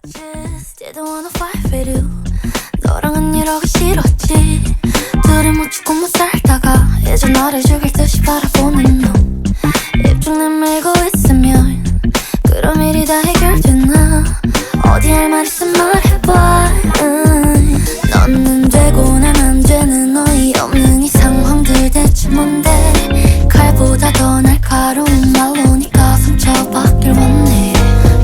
Just didn't wanna fight with you. 너랑은 이러기 싫었지. 둘이 못 죽고 못 살다가 이제 너를 죽일 듯이 바라보는 너. 입쭉 내밀고 있으면 그럼 일이 다 해결되나. 어디 할 말 있으면 말해봐. 너는 되고 난 안 되는 어이없는 이 상황들 대체 뭔데. 칼보다 더 날카로운 말로 네가 상처받길 원해.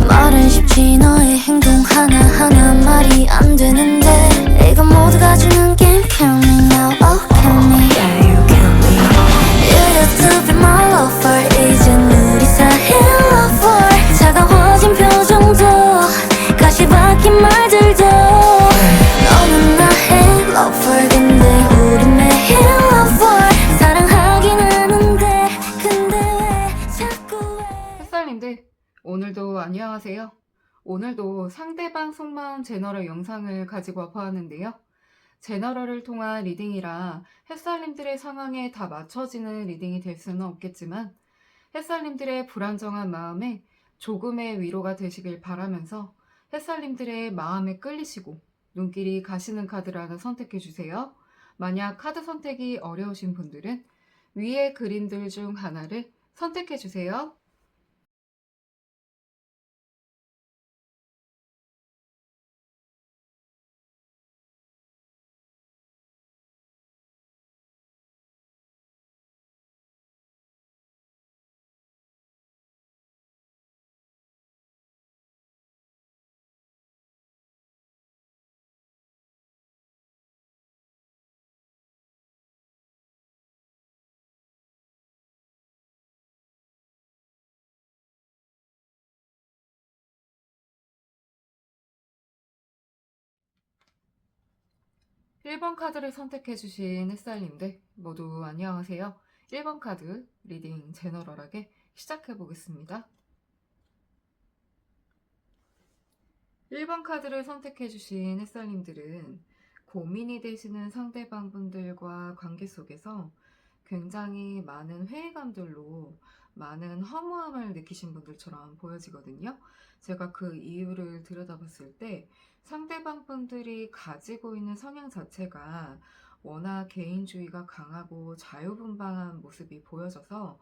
말은 쉽지 너의 행동 하나하나 말이 안 되는데. 이건 모두가 주는 게임. Kill me now, oh kill me. Yeah, you kill me. You used to be my lover. 이젠 우리 사이의 lover. 차가워진 표정도 가시 박힌 말들도. 너는 나의 lover. 근데 우리 매일 lover. 사랑하긴 하는데 근데 왜 자꾸 왜. 햇살님들 오늘도 안녕하세요. 오늘도 상대방 속마음 제너럴 영상을 가지고 와보았는데요. 제너럴을 통한 리딩이라 햇살님들의 상황에 다 맞춰지는 리딩이 될 수는 없겠지만 햇살님들의 불안정한 마음에 조금의 위로가 되시길 바라면서 햇살님들의 마음에 끌리시고 눈길이 가시는 카드를 하나 선택해주세요. 만약 카드 선택이 어려우신 분들은 위의 그림들 중 하나를 선택해주세요. 1번 카드를 선택해주신 햇살님들 모두 안녕하세요. 1번 카드 리딩 제너럴하게 시작해보겠습니다. 1번 카드를 선택해주신 햇살님들은 고민이 되시는 상대방분들과 관계 속에서 굉장히 많은 회의감들로 많은 허무함을 느끼신 분들처럼 보여지거든요. 제가 그 이유를 들여다봤을 때 상대방 분들이 가지고 있는 성향 자체가 워낙 개인주의가 강하고 자유분방한 모습이 보여져서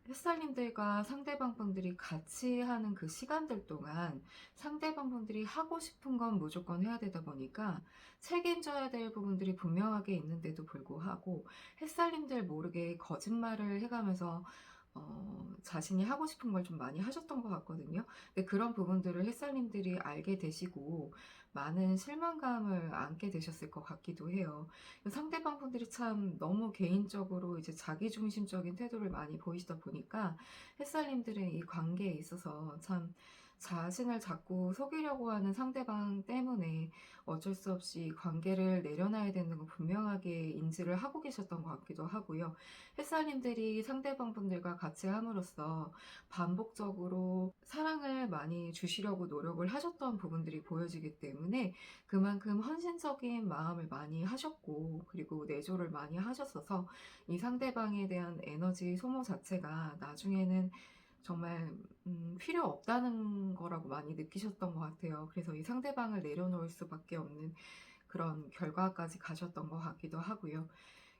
햇살님들과 상대방 분들이 같이 하는 그 시간들 동안 상대방 분들이 하고 싶은 건 무조건 해야 되다 보니까 책임져야 될 부분들이 분명하게 있는데도 불구하고 햇살님들 모르게 거짓말을 해가면서 자신이 하고 싶은 걸 좀 많이 하셨던 것 같거든요. 근데 그런 부분들을 햇살님들이 알게 되시고 많은 실망감을 안게 되셨을 것 같기도 해요. 상대방 분들이 참 너무 개인적으로 이제 자기중심적인 태도를 많이 보이시다 보니까 햇살님들은 이 관계에 있어서 참 자신을 자꾸 속이려고 하는 상대방 때문에 어쩔 수 없이 관계를 내려놔야 되는 거 분명하게 인지를 하고 계셨던 것 같기도 하고요. 햇살님들이 상대방 분들과 같이 함으로써 반복적으로 사랑을 많이 주시려고 노력을 하셨던 부분들이 보여지기 때문에 그만큼 헌신적인 마음을 많이 하셨고 그리고 내조를 많이 하셨어서 이 상대방에 대한 에너지 소모 자체가 나중에는 정말 필요 없다는 거라고 많이 느끼셨던 것 같아요. 그래서 이 상대방을 내려놓을 수밖에 없는 그런 결과까지 가셨던 것 같기도 하고요.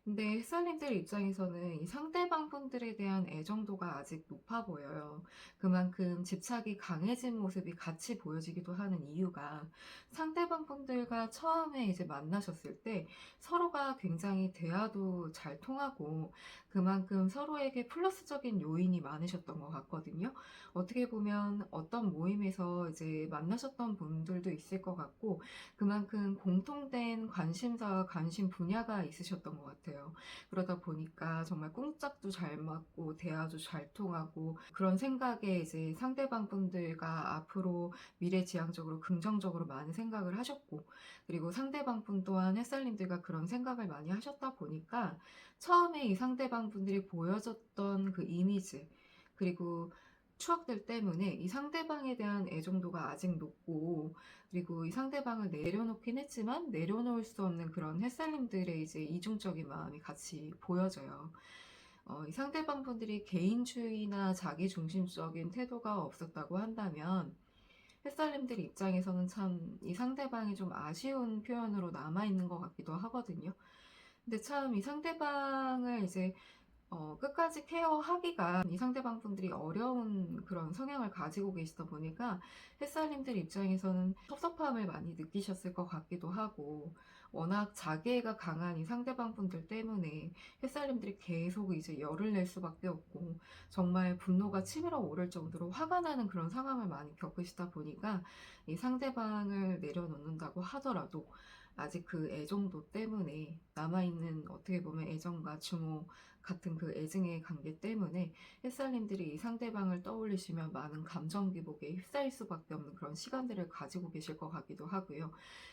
근데 햇살님들 입장에서는 이 상대방 분들에 대한 애정도가 아직 높아 보여요. 그만큼 집착이 강해진 모습이 같이 보여지기도 하는 이유가 상대방 분들과 처음에 이제 만나셨을 때 서로가 굉장히 대화도 잘 통하고 그만큼 서로에게 플러스적인 요인이 많으셨던 것 같거든요. 어떻게 보면 어떤 모임에서 이제 만나셨던 분들도 있을 것 같고 그만큼 공통된 관심사와 관심 분야가 있으셨던 것 같아요. 그러다 보니까 정말 꿍짝도 잘 맞고 대화도 잘 통하고 그런 생각에 이제 상대방 분들과 앞으로 미래지향적으로 긍정적으로 많은 생각을 하셨고 그리고 상대방 분 또한 햇살님들과 그런 생각을 많이 하셨다 보니까 처음에 이 상대방 분들이 보여줬던 그 이미지 그리고 추억들 때문에 이 상대방에 대한 애정도가 아직 높고 그리고 이 상대방을 내려놓긴 했지만 내려놓을 수 없는 그런 햇살님들의 이제 이중적인 마음이 같이 보여져요. 이 상대방 분들이 개인주의나 자기중심적인 태도가 없었다고 한다면 햇살님들 입장에서는 참 이 상대방이 좀 아쉬운 표현으로 남아있는 것 같기도 하거든요. 근데 참 이 상대방을 이제 끝까지 케어하기가 이 상대방 분들이 어려운 그런 성향을 가지고 계시다 보니까 햇살님들 입장에서는 섭섭함을 많이 느끼셨을 것 같기도 하고, 워낙 자기애가 강한 이 상대방 분들 때문에 햇살님들이 계속 이제 열을 낼 수밖에 없고, 정말 분노가 치밀어 오를 정도로 화가 나는 그런 상황을 많이 겪으시다 보니까 이 상대방을 내려놓는다고 하더라도 아직 그 애정도 때문에 남아있는, 어떻게 보면 애정과 증오 같은 그 애증의 관계 때문에 햇살님들이 이 상대방을 떠올리시면 많은 감정 기복에 휩싸일 수밖에 없는 그런 시간들을 가지고 계실 것 같기도 하고요.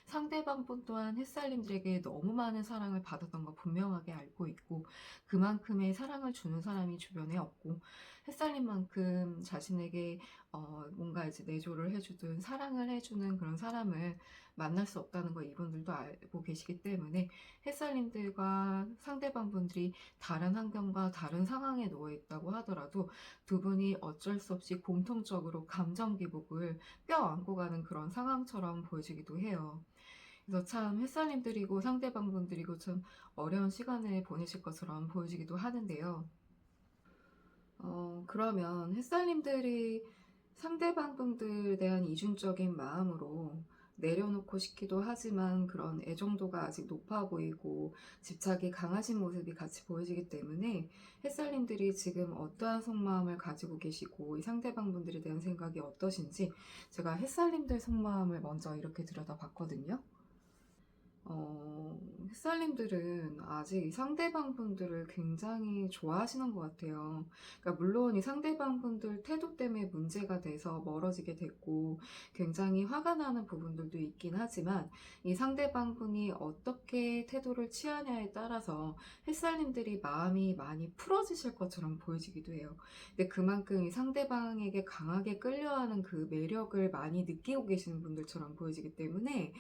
상대방분 또한 햇살님들에게 너무 많은 사랑을 받았던 거 분명하게 알고 있고, 그만큼의 사랑을 주는 사람이 주변에 없고, 햇살님만큼 자신에게 뭔가 이제 내조를 해주든 사랑을 해주는 그런 사람을 만날 수 없다는 걸 이분들도 알고 계시기 때문에 햇살님들과 상대방 분들이 다른 환경과 다른 상황에 놓여 있다고 하더라도 두 분이 어쩔 수 없이 공통적으로 감정 기복을 껴안고 가는 그런 상황처럼 보여지기도 해요. 그래서 참 햇살님들이고 상대방 분들이고 참 어려운 시간을 보내실 것처럼 보여지기도 하는데요. 그러면 햇살님들이 상대방 분들에 대한 이중적인 마음으로 내려놓고 싶기도 하지만 그런 애정도가 아직 높아 보이고 집착이 강하신 모습이 같이 보여지기 때문에 햇살님들이 지금 어떠한 속마음을 가지고 계시고 이 상대방 분들에 대한 생각이 어떠신지 제가 햇살님들 속마음을 먼저 이렇게 들여다봤거든요. 햇살님들은 아직 이 상대방 분들을 굉장히 좋아하시는 것 같아요. 그러니까 물론 이 상대방 분들 태도 때문에 문제가 돼서 멀어지게 됐고 굉장히 화가 나는 부분들도 있긴 하지만 이 상대방 분이 어떻게 태도를 취하냐에 따라서 햇살님들이 마음이 많이 풀어지실 것처럼 보여지기도 해요. 근데 그만큼 이 상대방에게 강하게 끌려하는 그 매력을 많이 느끼고 계시는 분들처럼 보여지기 때문에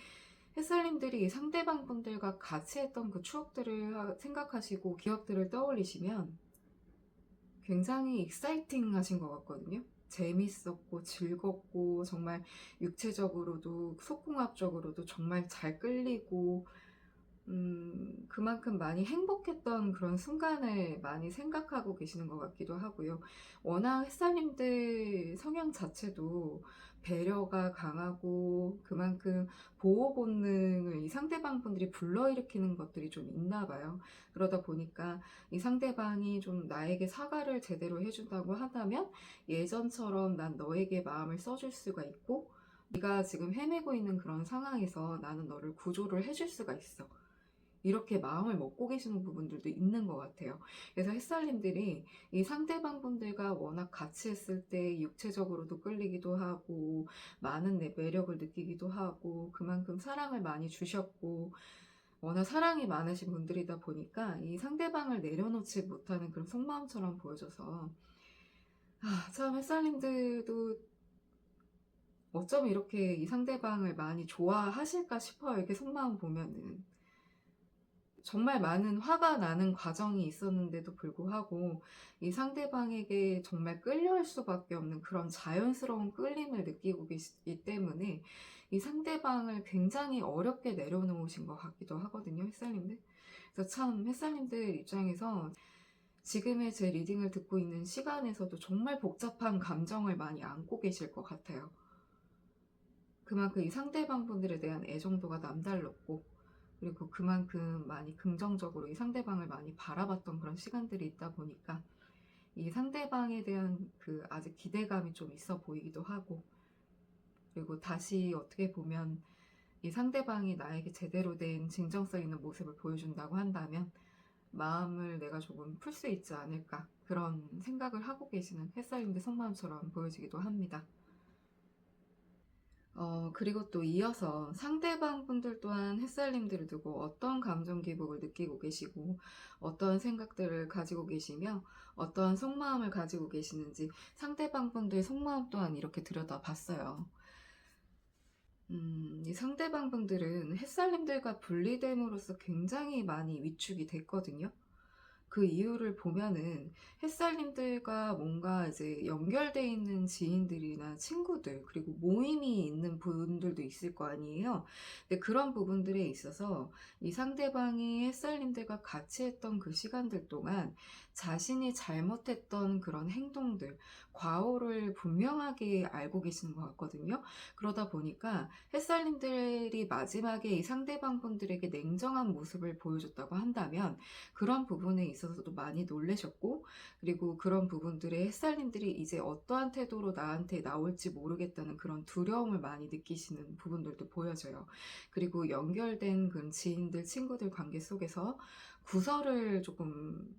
햇살님들이 상대방 분들과 같이 했던 그 추억들을 생각하시고 기억들을 떠올리시면 굉장히 익사이팅 하신 것 같거든요. 재밌었고 즐겁고 정말 육체적으로도 속궁합적으로도 정말 잘 끌리고 그만큼 많이 행복했던 그런 순간을 많이 생각하고 계시는 것 같기도 하고요. 워낙 햇살님들 성향 자체도 배려가 강하고 그만큼 보호 본능을 이 상대방 분들이 불러일으키는 것들이 좀 있나 봐요. 그러다 보니까 이 상대방이 좀 나에게 사과를 제대로 해준다고 한다면 예전처럼 난 너에게 마음을 써줄 수가 있고, 네가 지금 헤매고 있는 그런 상황에서 나는 너를 구조를 해줄 수가 있어. 이렇게 마음을 먹고 계시는 부분들도 있는 것 같아요. 그래서 햇살님들이 이 상대방 분들과 워낙 같이 했을 때 육체적으로도 끌리기도 하고 많은 내 매력을 느끼기도 하고 그만큼 사랑을 많이 주셨고 워낙 사랑이 많으신 분들이다 보니까 이 상대방을 내려놓지 못하는 그런 속마음처럼 보여져서 참 햇살님들도 어쩜 이렇게 이 상대방을 많이 좋아하실까 싶어요. 이렇게 속마음 보면은. 정말 많은 화가 나는 과정이 있었는데도 불구하고 이 상대방에게 정말 끌려올 수밖에 없는 그런 자연스러운 끌림을 느끼고 계시기 때문에 이 상대방을 굉장히 어렵게 내려놓으신 것 같기도 하거든요, 햇살님들. 그래서 참 햇살님들 입장에서 지금의 제 리딩을 듣고 있는 시간에서도 정말 복잡한 감정을 많이 안고 계실 것 같아요. 그만큼 이 상대방 분들에 대한 애정도가 남달랐고 그리고 그만큼 많이 긍정적으로 이 상대방을 많이 바라봤던 그런 시간들이 있다 보니까 이 상대방에 대한 그 아직 기대감이 좀 있어 보이기도 하고, 그리고 다시 어떻게 보면 이 상대방이 나에게 제대로 된 진정성 있는 모습을 보여준다고 한다면 마음을 내가 조금 풀 수 있지 않을까, 그런 생각을 하고 계시는 햇살님들 속마음처럼 보여지기도 합니다. 그리고 또 이어서 상대방 분들 또한 햇살님들을 두고 어떤 감정 기복을 느끼고 계시고 어떤 생각들을 가지고 계시며 어떠한 속마음을 가지고 계시는지 상대방 분들 속마음 또한 이렇게 들여다봤어요. 이 상대방 분들은 햇살님들과 분리됨으로써 굉장히 많이 위축이 됐거든요. 그 이유를 보면은 햇살님들과 뭔가 이제 연결돼 있는 지인들이나 친구들, 그리고 모임이 있는 분들도 있을 거 아니에요. 근데 그런 부분들에 있어서 이 상대방이 햇살님들과 같이 했던 그 시간들 동안 자신이 잘못했던 그런 행동들, 과오를 분명하게 알고 계시는 것 같거든요. 그러다 보니까 햇살님들이 마지막에 이 상대방 분들에게 냉정한 모습을 보여줬다고 한다면 그런 부분에 있어서도 많이 놀라셨고, 그리고 그런 부분들에 햇살님들이 이제 어떠한 태도로 나한테 나올지 모르겠다는 그런 두려움을 많이 느끼시는 부분들도 보여져요. 그리고 연결된 그런 지인들, 친구들 관계 속에서 구설을 조금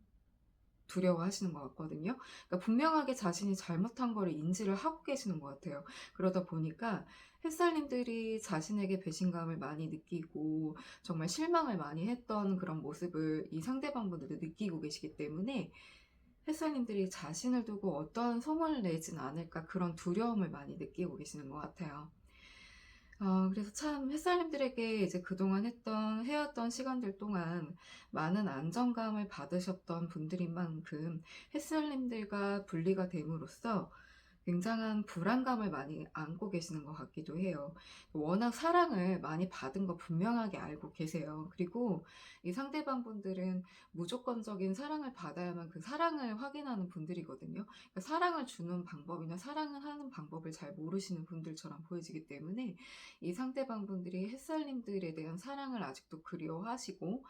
두려워하시는 것 같거든요. 그러니까 분명하게 자신이 잘못한 거를 인지를 하고 계시는 것 같아요. 그러다 보니까 햇살님들이 자신에게 배신감을 많이 느끼고 정말 실망을 많이 했던 그런 모습을 이 상대방분들도 느끼고 계시기 때문에 햇살님들이 자신을 두고 어떠한 소문을 내진 않을까, 그런 두려움을 많이 느끼고 계시는 것 같아요. 그래서 참 햇살님들에게 이제 그동안 해왔던 시간들 동안 많은 안정감을 받으셨던 분들인 만큼 햇살님들과 분리가 됨으로써 굉장한 불안감을 많이 안고 계시는 것 같기도 해요. 워낙 사랑을 많이 받은 거 분명하게 알고 계세요. 그리고 이 상대방 분들은 무조건적인 사랑을 받아야만 그 사랑을 확인하는 분들이거든요. 그러니까 사랑을 주는 방법이나 사랑을 하는 방법을 잘 모르시는 분들처럼 보여지기 때문에 이 상대방 분들이 햇살님들에 대한 사랑을 아직도 그리워하시고,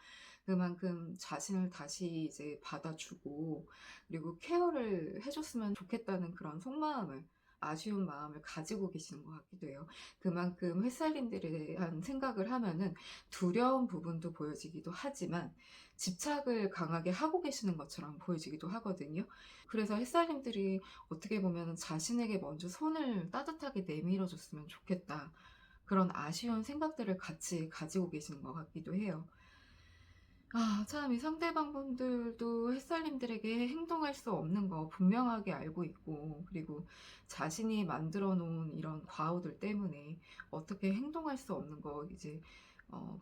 그만큼 자신을 다시 이제 받아주고 그리고 케어를 해줬으면 좋겠다는 그런 속마음을, 아쉬운 마음을 가지고 계시는 것 같기도 해요. 그만큼 햇살님들에 대한 생각을 하면은 두려운 부분도 보여지기도 하지만 집착을 강하게 하고 계시는 것처럼 보여지기도 하거든요. 그래서 햇살님들이 어떻게 보면 자신에게 먼저 손을 따뜻하게 내밀어 줬으면 좋겠다, 그런 아쉬운 생각들을 같이 가지고 계시는 것 같기도 해요. 참 이 상대방 분들도 햇살님들에게 행동할 수 없는 거 분명하게 알고 있고, 그리고 자신이 만들어 놓은 이런 과오들 때문에 어떻게 행동할 수 없는 거 이제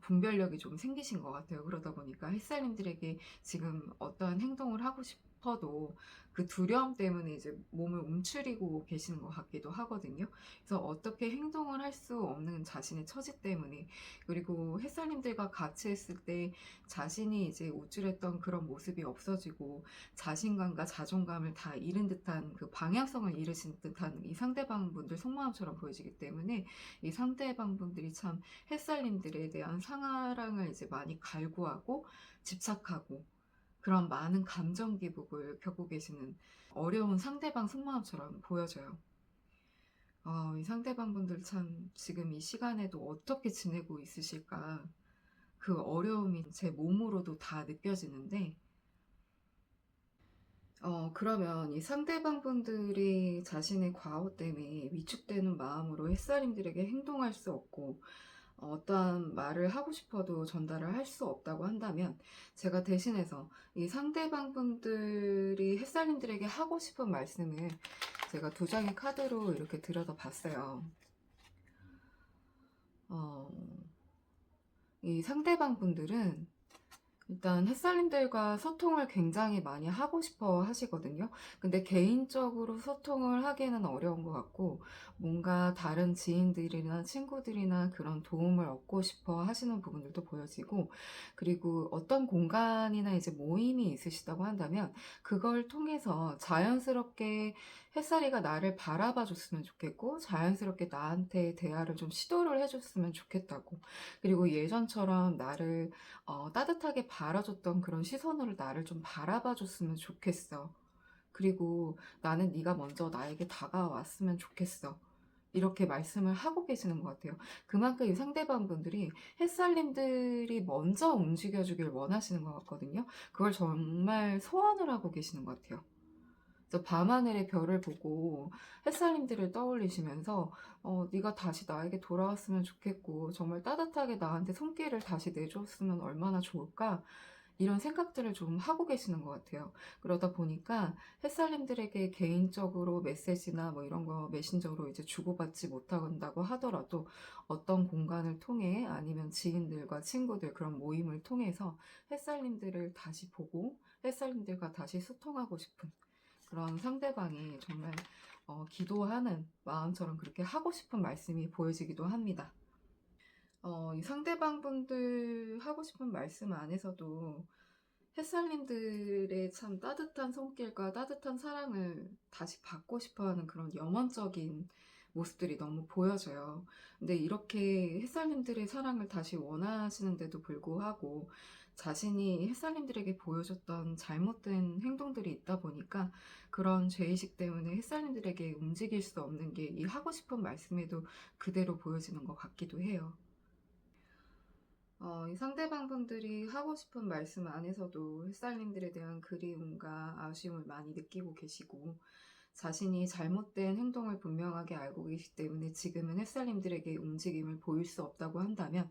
분별력이 좀 생기신 것 같아요. 그러다 보니까 햇살님들에게 지금 어떠한 행동을 하고 싶어도 그 두려움 때문에 이제 몸을 움츠리고 계시는 것 같기도 하거든요. 그래서 어떻게 행동을 할 수 없는 자신의 처지 때문에, 그리고 햇살님들과 같이 했을 때 자신이 이제 우쭐했던 그런 모습이 없어지고 자신감과 자존감을 다 잃은 듯한, 그 방향성을 잃으신 듯한 이 상대방 분들 속마음처럼 보여지기 때문에 이 상대방 분들이 참 햇살님들에 대한 상하랑을 이제 많이 갈구하고 집착하고 그런 많은 감정 기복을 겪고 계시는 어려운 상대방 속마음처럼 보여져요. 이 상대방 분들 참 지금 이 시간에도 어떻게 지내고 있으실까, 그 어려움이 제 몸으로도 다 느껴지는데, 그러면 이 상대방 분들이 자신의 과오 때문에 위축되는 마음으로 햇살님들에게 행동할 수 없고 어떠한 말을 하고 싶어도 전달을 할 수 없다고 한다면, 제가 대신해서 이 상대방 분들이 햇살님들에게 하고 싶은 말씀을 제가 두 장의 카드로 이렇게 들여다봤어요. 어, 이 상대방 분들은 일단 햇살님들과 소통을 굉장히 많이 하고 싶어 하시거든요. 근데 개인적으로 소통을 하기는 어려운 것 같고, 뭔가 다른 지인들이나 친구들이나 그런 도움을 얻고 싶어 하시는 부분들도 보여지고, 그리고 어떤 공간이나 이제 모임이 있으시다고 한다면 그걸 통해서 자연스럽게 햇살이가 나를 바라봐 줬으면 좋겠고, 자연스럽게 나한테 대화를 좀 시도를 해줬으면 좋겠다고, 그리고 예전처럼 나를 따뜻하게 바라줬던 그런 시선으로 나를 좀 바라봐 줬으면 좋겠어. 그리고 나는 네가 먼저 나에게 다가왔으면 좋겠어. 이렇게 말씀을 하고 계시는 것 같아요. 그만큼 이 상대방 분들이 햇살님들이 먼저 움직여주길 원하시는 것 같거든요. 그걸 정말 소원을 하고 계시는 것 같아요. 그래서 밤하늘의 별을 보고 햇살님들을 떠올리시면서 네가 다시 나에게 돌아왔으면 좋겠고, 정말 따뜻하게 나한테 손길을 다시 내줬으면 얼마나 좋을까, 이런 생각들을 좀 하고 계시는 것 같아요. 그러다 보니까 햇살님들에게 개인적으로 메시지나 뭐 이런 거 메신저로 이제 주고받지 못한다고 하더라도 어떤 공간을 통해 아니면 지인들과 친구들 그런 모임을 통해서 햇살님들을 다시 보고 햇살님들과 다시 소통하고 싶은 그런 상대방이 정말 기도하는 마음처럼 그렇게 하고 싶은 말씀이 보여지기도 합니다. 이 상대방 분들 하고 싶은 말씀 안에서도 햇살님들의 참 따뜻한 손길과 따뜻한 사랑을 다시 받고 싶어 하는 그런 염원적인 모습들이 너무 보여져요. 근데 이렇게 햇살님들의 사랑을 다시 원하시는데도 불구하고 자신이 햇살님들에게 보여줬던 잘못된 행동들이 있다 보니까 그런 죄의식 때문에 햇살님들에게 움직일 수 없는 게 이 하고 싶은 말씀에도 그대로 보여지는 것 같기도 해요. 이 상대방 분들이 하고 싶은 말씀 안에서도 햇살님들에 대한 그리움과 아쉬움을 많이 느끼고 계시고 자신이 잘못된 행동을 분명하게 알고 계시기 때문에 지금은 햇살님들에게 움직임을 보일 수 없다고 한다면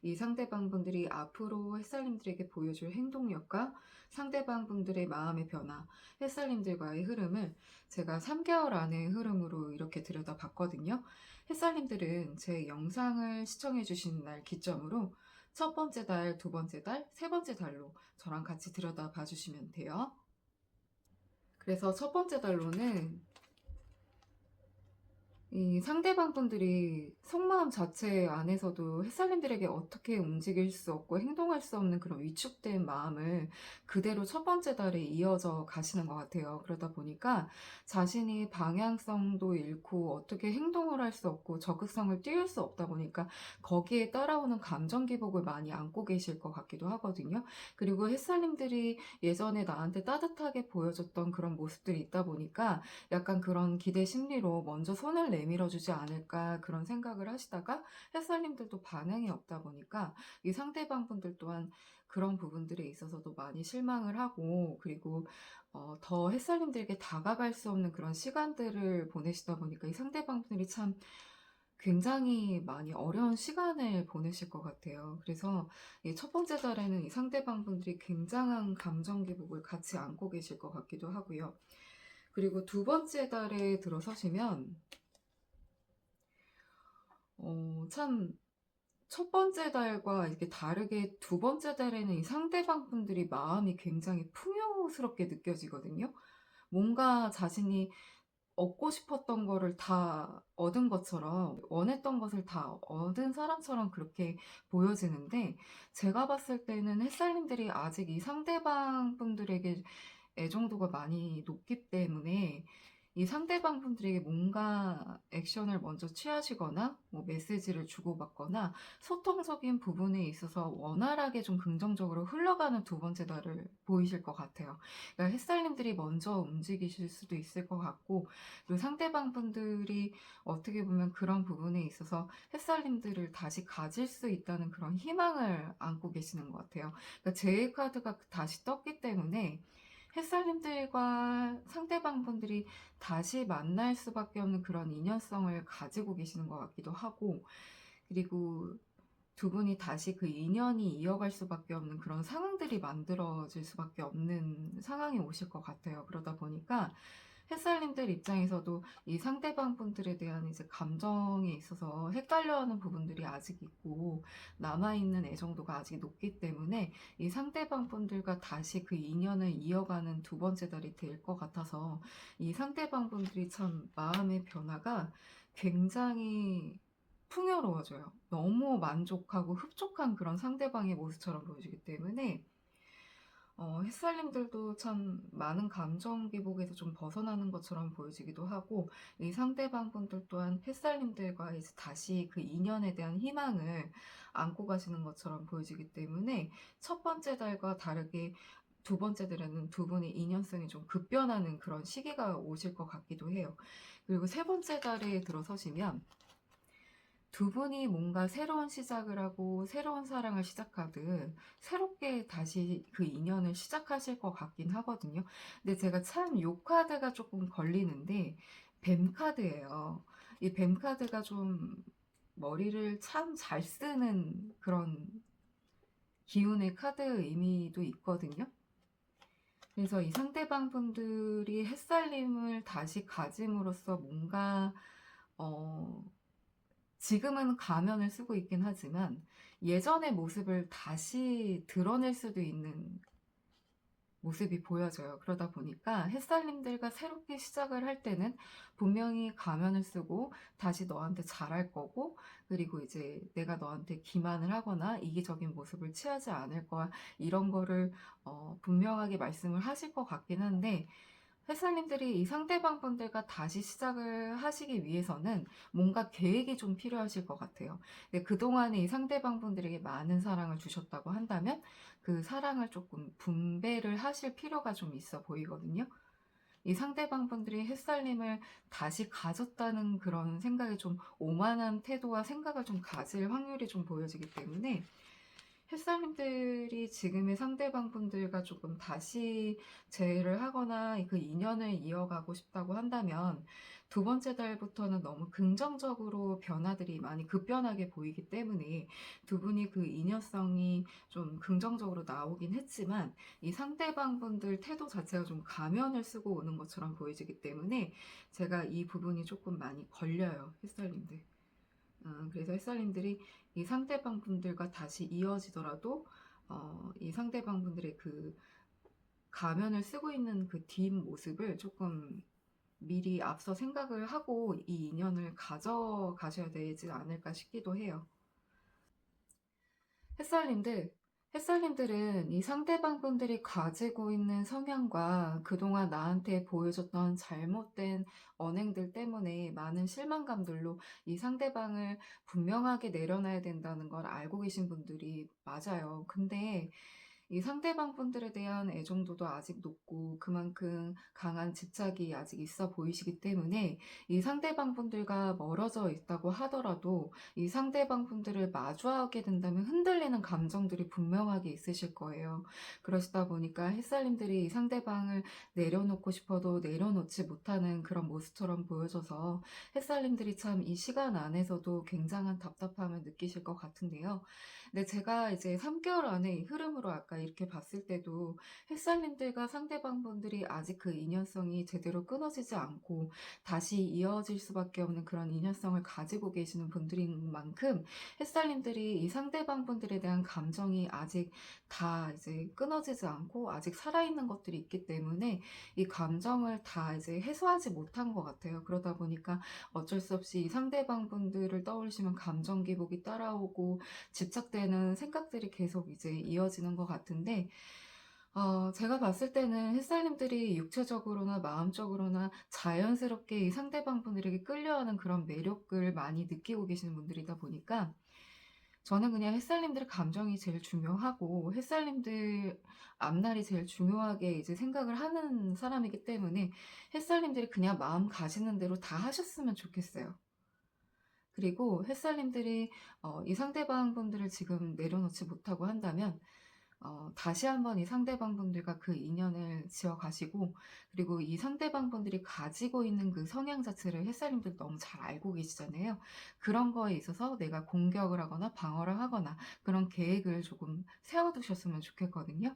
이 상대방 분들이 앞으로 햇살님들에게 보여줄 행동력과 상대방 분들의 마음의 변화, 햇살님들과의 흐름을 제가 3개월 안의 흐름으로 이렇게 들여다봤거든요. 햇살님들은 제 영상을 시청해 주신 날 기점으로 첫 번째 달, 두 번째 달, 세 번째 달로 저랑 같이 들여다봐 주시면 돼요. 그래서 첫 번째 달로는 이 상대방 분들이 속마음 자체 안에서도 햇살님들에게 어떻게 움직일 수 없고 행동할 수 없는 그런 위축된 마음을 그대로 첫 번째 달에 이어져 가시는 것 같아요. 그러다 보니까 자신이 방향성도 잃고 어떻게 행동을 할 수 없고 적극성을 띄울 수 없다 보니까 거기에 따라오는 감정 기복을 많이 안고 계실 것 같기도 하거든요. 그리고 햇살님들이 예전에 나한테 따뜻하게 보여줬던 그런 모습들이 있다 보니까 약간 그런 기대 심리로 먼저 손을 내밀어 주지 않을까 그런 생각을 하시다가 햇살님들도 반응이 없다 보니까 이 상대방 분들 또한 그런 부분들에 있어서도 많이 실망을 하고 그리고 더 햇살님들에게 다가갈 수 없는 그런 시간들을 보내시다 보니까 이 상대방 분들이 참 굉장히 많이 어려운 시간을 보내실 것 같아요. 그래서 이 첫 번째 달에는 이 상대방 분들이 굉장한 감정 기복을 같이 안고 계실 것 같기도 하고요. 그리고 두 번째 달에 들어서시면 참 첫 번째 달과 이렇게 다르게 두 번째 달에는 이 상대방 분들이 마음이 굉장히 풍요스럽게 느껴지거든요. 뭔가 자신이 얻고 싶었던 거를 다 얻은 것처럼 원했던 것을 다 얻은 사람처럼 그렇게 보여지는데 제가 봤을 때는 햇살님들이 아직 이 상대방 분들에게 애정도가 많이 높기 때문에 이 상대방 분들에게 뭔가 액션을 먼저 취하시거나 뭐 메시지를 주고받거나 소통적인 부분에 있어서 원활하게 좀 긍정적으로 흘러가는 두 번째 달을 보이실 것 같아요. 그러니까 햇살님들이 먼저 움직이실 수도 있을 것 같고 그리고 상대방 분들이 어떻게 보면 그런 부분에 있어서 햇살님들을 다시 가질 수 있다는 그런 희망을 안고 계시는 것 같아요. 그러니까 제일 카드가 다시 떴기 때문에 햇살님들과 상대방 분들이 다시 만날 수밖에 없는 그런 인연성을 가지고 계시는 것 같기도 하고 그리고 두 분이 다시 그 인연이 이어갈 수밖에 없는 그런 상황들이 만들어질 수밖에 없는 상황이 오실 것 같아요. 그러다 보니까 햇살님들 입장에서도 이 상대방 분들에 대한 이제 감정에 있어서 헷갈려하는 부분들이 아직 있고 남아있는 애정도가 아직 높기 때문에 이 상대방 분들과 다시 그 인연을 이어가는 두 번째 달이 될 것 같아서 이 상대방 분들이 참 마음의 변화가 굉장히 풍요로워져요. 너무 만족하고 흡족한 그런 상대방의 모습처럼 보여지기 때문에 햇살님들도 참 많은 감정 기복에서 좀 벗어나는 것처럼 보여지기도 하고 이 상대방 분들 또한 햇살님들과 이제 다시 그 인연에 대한 희망을 안고 가시는 것처럼 보여지기 때문에 첫 번째 달과 다르게 두 번째 달에는 두 분의 인연성이 좀 급변하는 그런 시기가 오실 것 같기도 해요. 그리고 세 번째 달에 들어서시면 두 분이 뭔가 새로운 시작을 하고 새로운 사랑을 시작하듯 새롭게 다시 그 인연을 시작하실 것 같긴 하거든요. 근데 제가 참 요 카드가 조금 걸리는데 뱀 카드예요. 이 뱀 카드가 좀 머리를 참 잘 쓰는 그런 기운의 카드 의미도 있거든요. 그래서 이 상대방 분들이 햇살림을 다시 가짐으로써 뭔가 지금은 가면을 쓰고 있긴 하지만 예전의 모습을 다시 드러낼 수도 있는 모습이 보여져요. 그러다 보니까 햇살님들과 새롭게 시작을 할 때는 분명히 가면을 쓰고 다시 너한테 잘할 거고, 그리고 이제 내가 너한테 기만을 하거나 이기적인 모습을 취하지 않을 거야, 이런 거를 분명하게 말씀을 하실 것 같긴 한데, 햇살님들이 이 상대방 분들과 다시 시작을 하시기 위해서는 뭔가 계획이 좀 필요하실 것 같아요. 근데 그동안에 이 상대방 분들에게 많은 사랑을 주셨다고 한다면 그 사랑을 조금 분배를 하실 필요가 좀 있어 보이거든요. 이 상대방 분들이 햇살님을 다시 가졌다는 그런 생각에 좀 오만한 태도와 생각을 좀 가질 확률이 좀 보여지기 때문에, 햇살님들이 지금의 상대방 분들과 조금 다시 재회를 하거나 그 인연을 이어가고 싶다고 한다면 두 번째 달부터는 너무 긍정적으로 변화들이 많이 급변하게 보이기 때문에 두 분이 그 인연성이 좀 긍정적으로 나오긴 했지만 이 상대방 분들 태도 자체가 좀 가면을 쓰고 오는 것처럼 보여지기 때문에 제가 이 부분이 조금 많이 걸려요, 햇살님들. 그래서 햇살님들이 이 상대방 분들과 다시 이어지더라도 이 상대방 분들의 그 가면을 쓰고 있는 그 뒷모습을 조금 미리 앞서 생각을 하고 이 인연을 가져가셔야 되지 않을까 싶기도 해요. 햇살님들, 햇살님들은 이 상대방 분들이 가지고 있는 성향과 그동안 나한테 보여줬던 잘못된 언행들 때문에 많은 실망감들로 이 상대방을 분명하게 내려놔야 된다는 걸 알고 계신 분들이 맞아요. 근데 이 상대방 분들에 대한 애정도도 아직 높고 그만큼 강한 집착이 아직 있어 보이시기 때문에 이 상대방 분들과 멀어져 있다고 하더라도 이 상대방 분들을 마주하게 된다면 흔들리는 감정들이 분명하게 있으실 거예요. 그러시다 보니까 햇살님들이 이 상대방을 내려놓고 싶어도 내려놓지 못하는 그런 모습처럼 보여져서 햇살님들이 참 이 시간 안에서도 굉장한 답답함을 느끼실 것 같은데요. 근데 제가 이제 3개월 안에 이 흐름으로 아까 이렇게 봤을 때도 햇살님들과 상대방 분들이 아직 그 인연성이 제대로 끊어지지 않고 다시 이어질 수밖에 없는 그런 인연성을 가지고 계시는 분들인 만큼 햇살님들이 이 상대방 분들에 대한 감정이 아직 다 이제 끊어지지 않고 아직 살아있는 것들이 있기 때문에 이 감정을 다 이제 해소하지 못한 것 같아요. 그러다 보니까 어쩔 수 없이 이 상대방 분들을 떠올리시면 감정 기복이 따라오고 집착되는 생각들이 계속 이제 이어지는 것 같은데, 제가 봤을 때는 햇살님들이 육체적으로나 마음적으로나 자연스럽게 이 상대방 분들에게 끌려하는 그런 매력을 많이 느끼고 계시는 분들이다 보니까 저는 그냥 햇살님들의 감정이 제일 중요하고 햇살님들 앞날이 제일 중요하게 이제 생각을 하는 사람이기 때문에 햇살님들이 그냥 마음 가시는 대로 다 하셨으면 좋겠어요. 그리고 햇살님들이 이 상대방 분들을 지금 내려놓지 못하고 한다면 다시 한번 이 상대방 분들과 그 인연을 지어가시고, 그리고 이 상대방 분들이 가지고 있는 그 성향 자체를 햇살님들 너무 잘 알고 계시잖아요. 그런 거에 있어서 내가 공격을 하거나 방어를 하거나 그런 계획을 조금 세워두셨으면 좋겠거든요.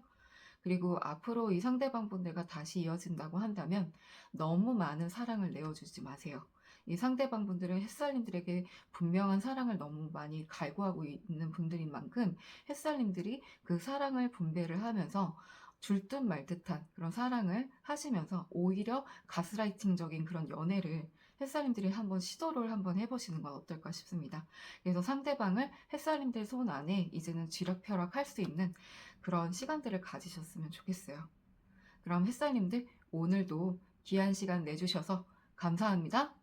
그리고 앞으로 이 상대방 분들과 다시 이어진다고 한다면 너무 많은 사랑을 내어주지 마세요. 이 상대방 분들은 햇살님들에게 분명한 사랑을 너무 많이 갈구하고 있는 분들인 만큼 햇살님들이 그 사랑을 분배를 하면서 줄 듯 말 듯한 그런 사랑을 하시면서 오히려 가스라이팅적인 그런 연애를 햇살님들이 한번 시도를 한번 해보시는 건 어떨까 싶습니다. 그래서 상대방을 햇살님들 손 안에 이제는 쥐락펴락 할 수 있는 그런 시간들을 가지셨으면 좋겠어요. 그럼 햇살님들 오늘도 귀한 시간 내주셔서 감사합니다.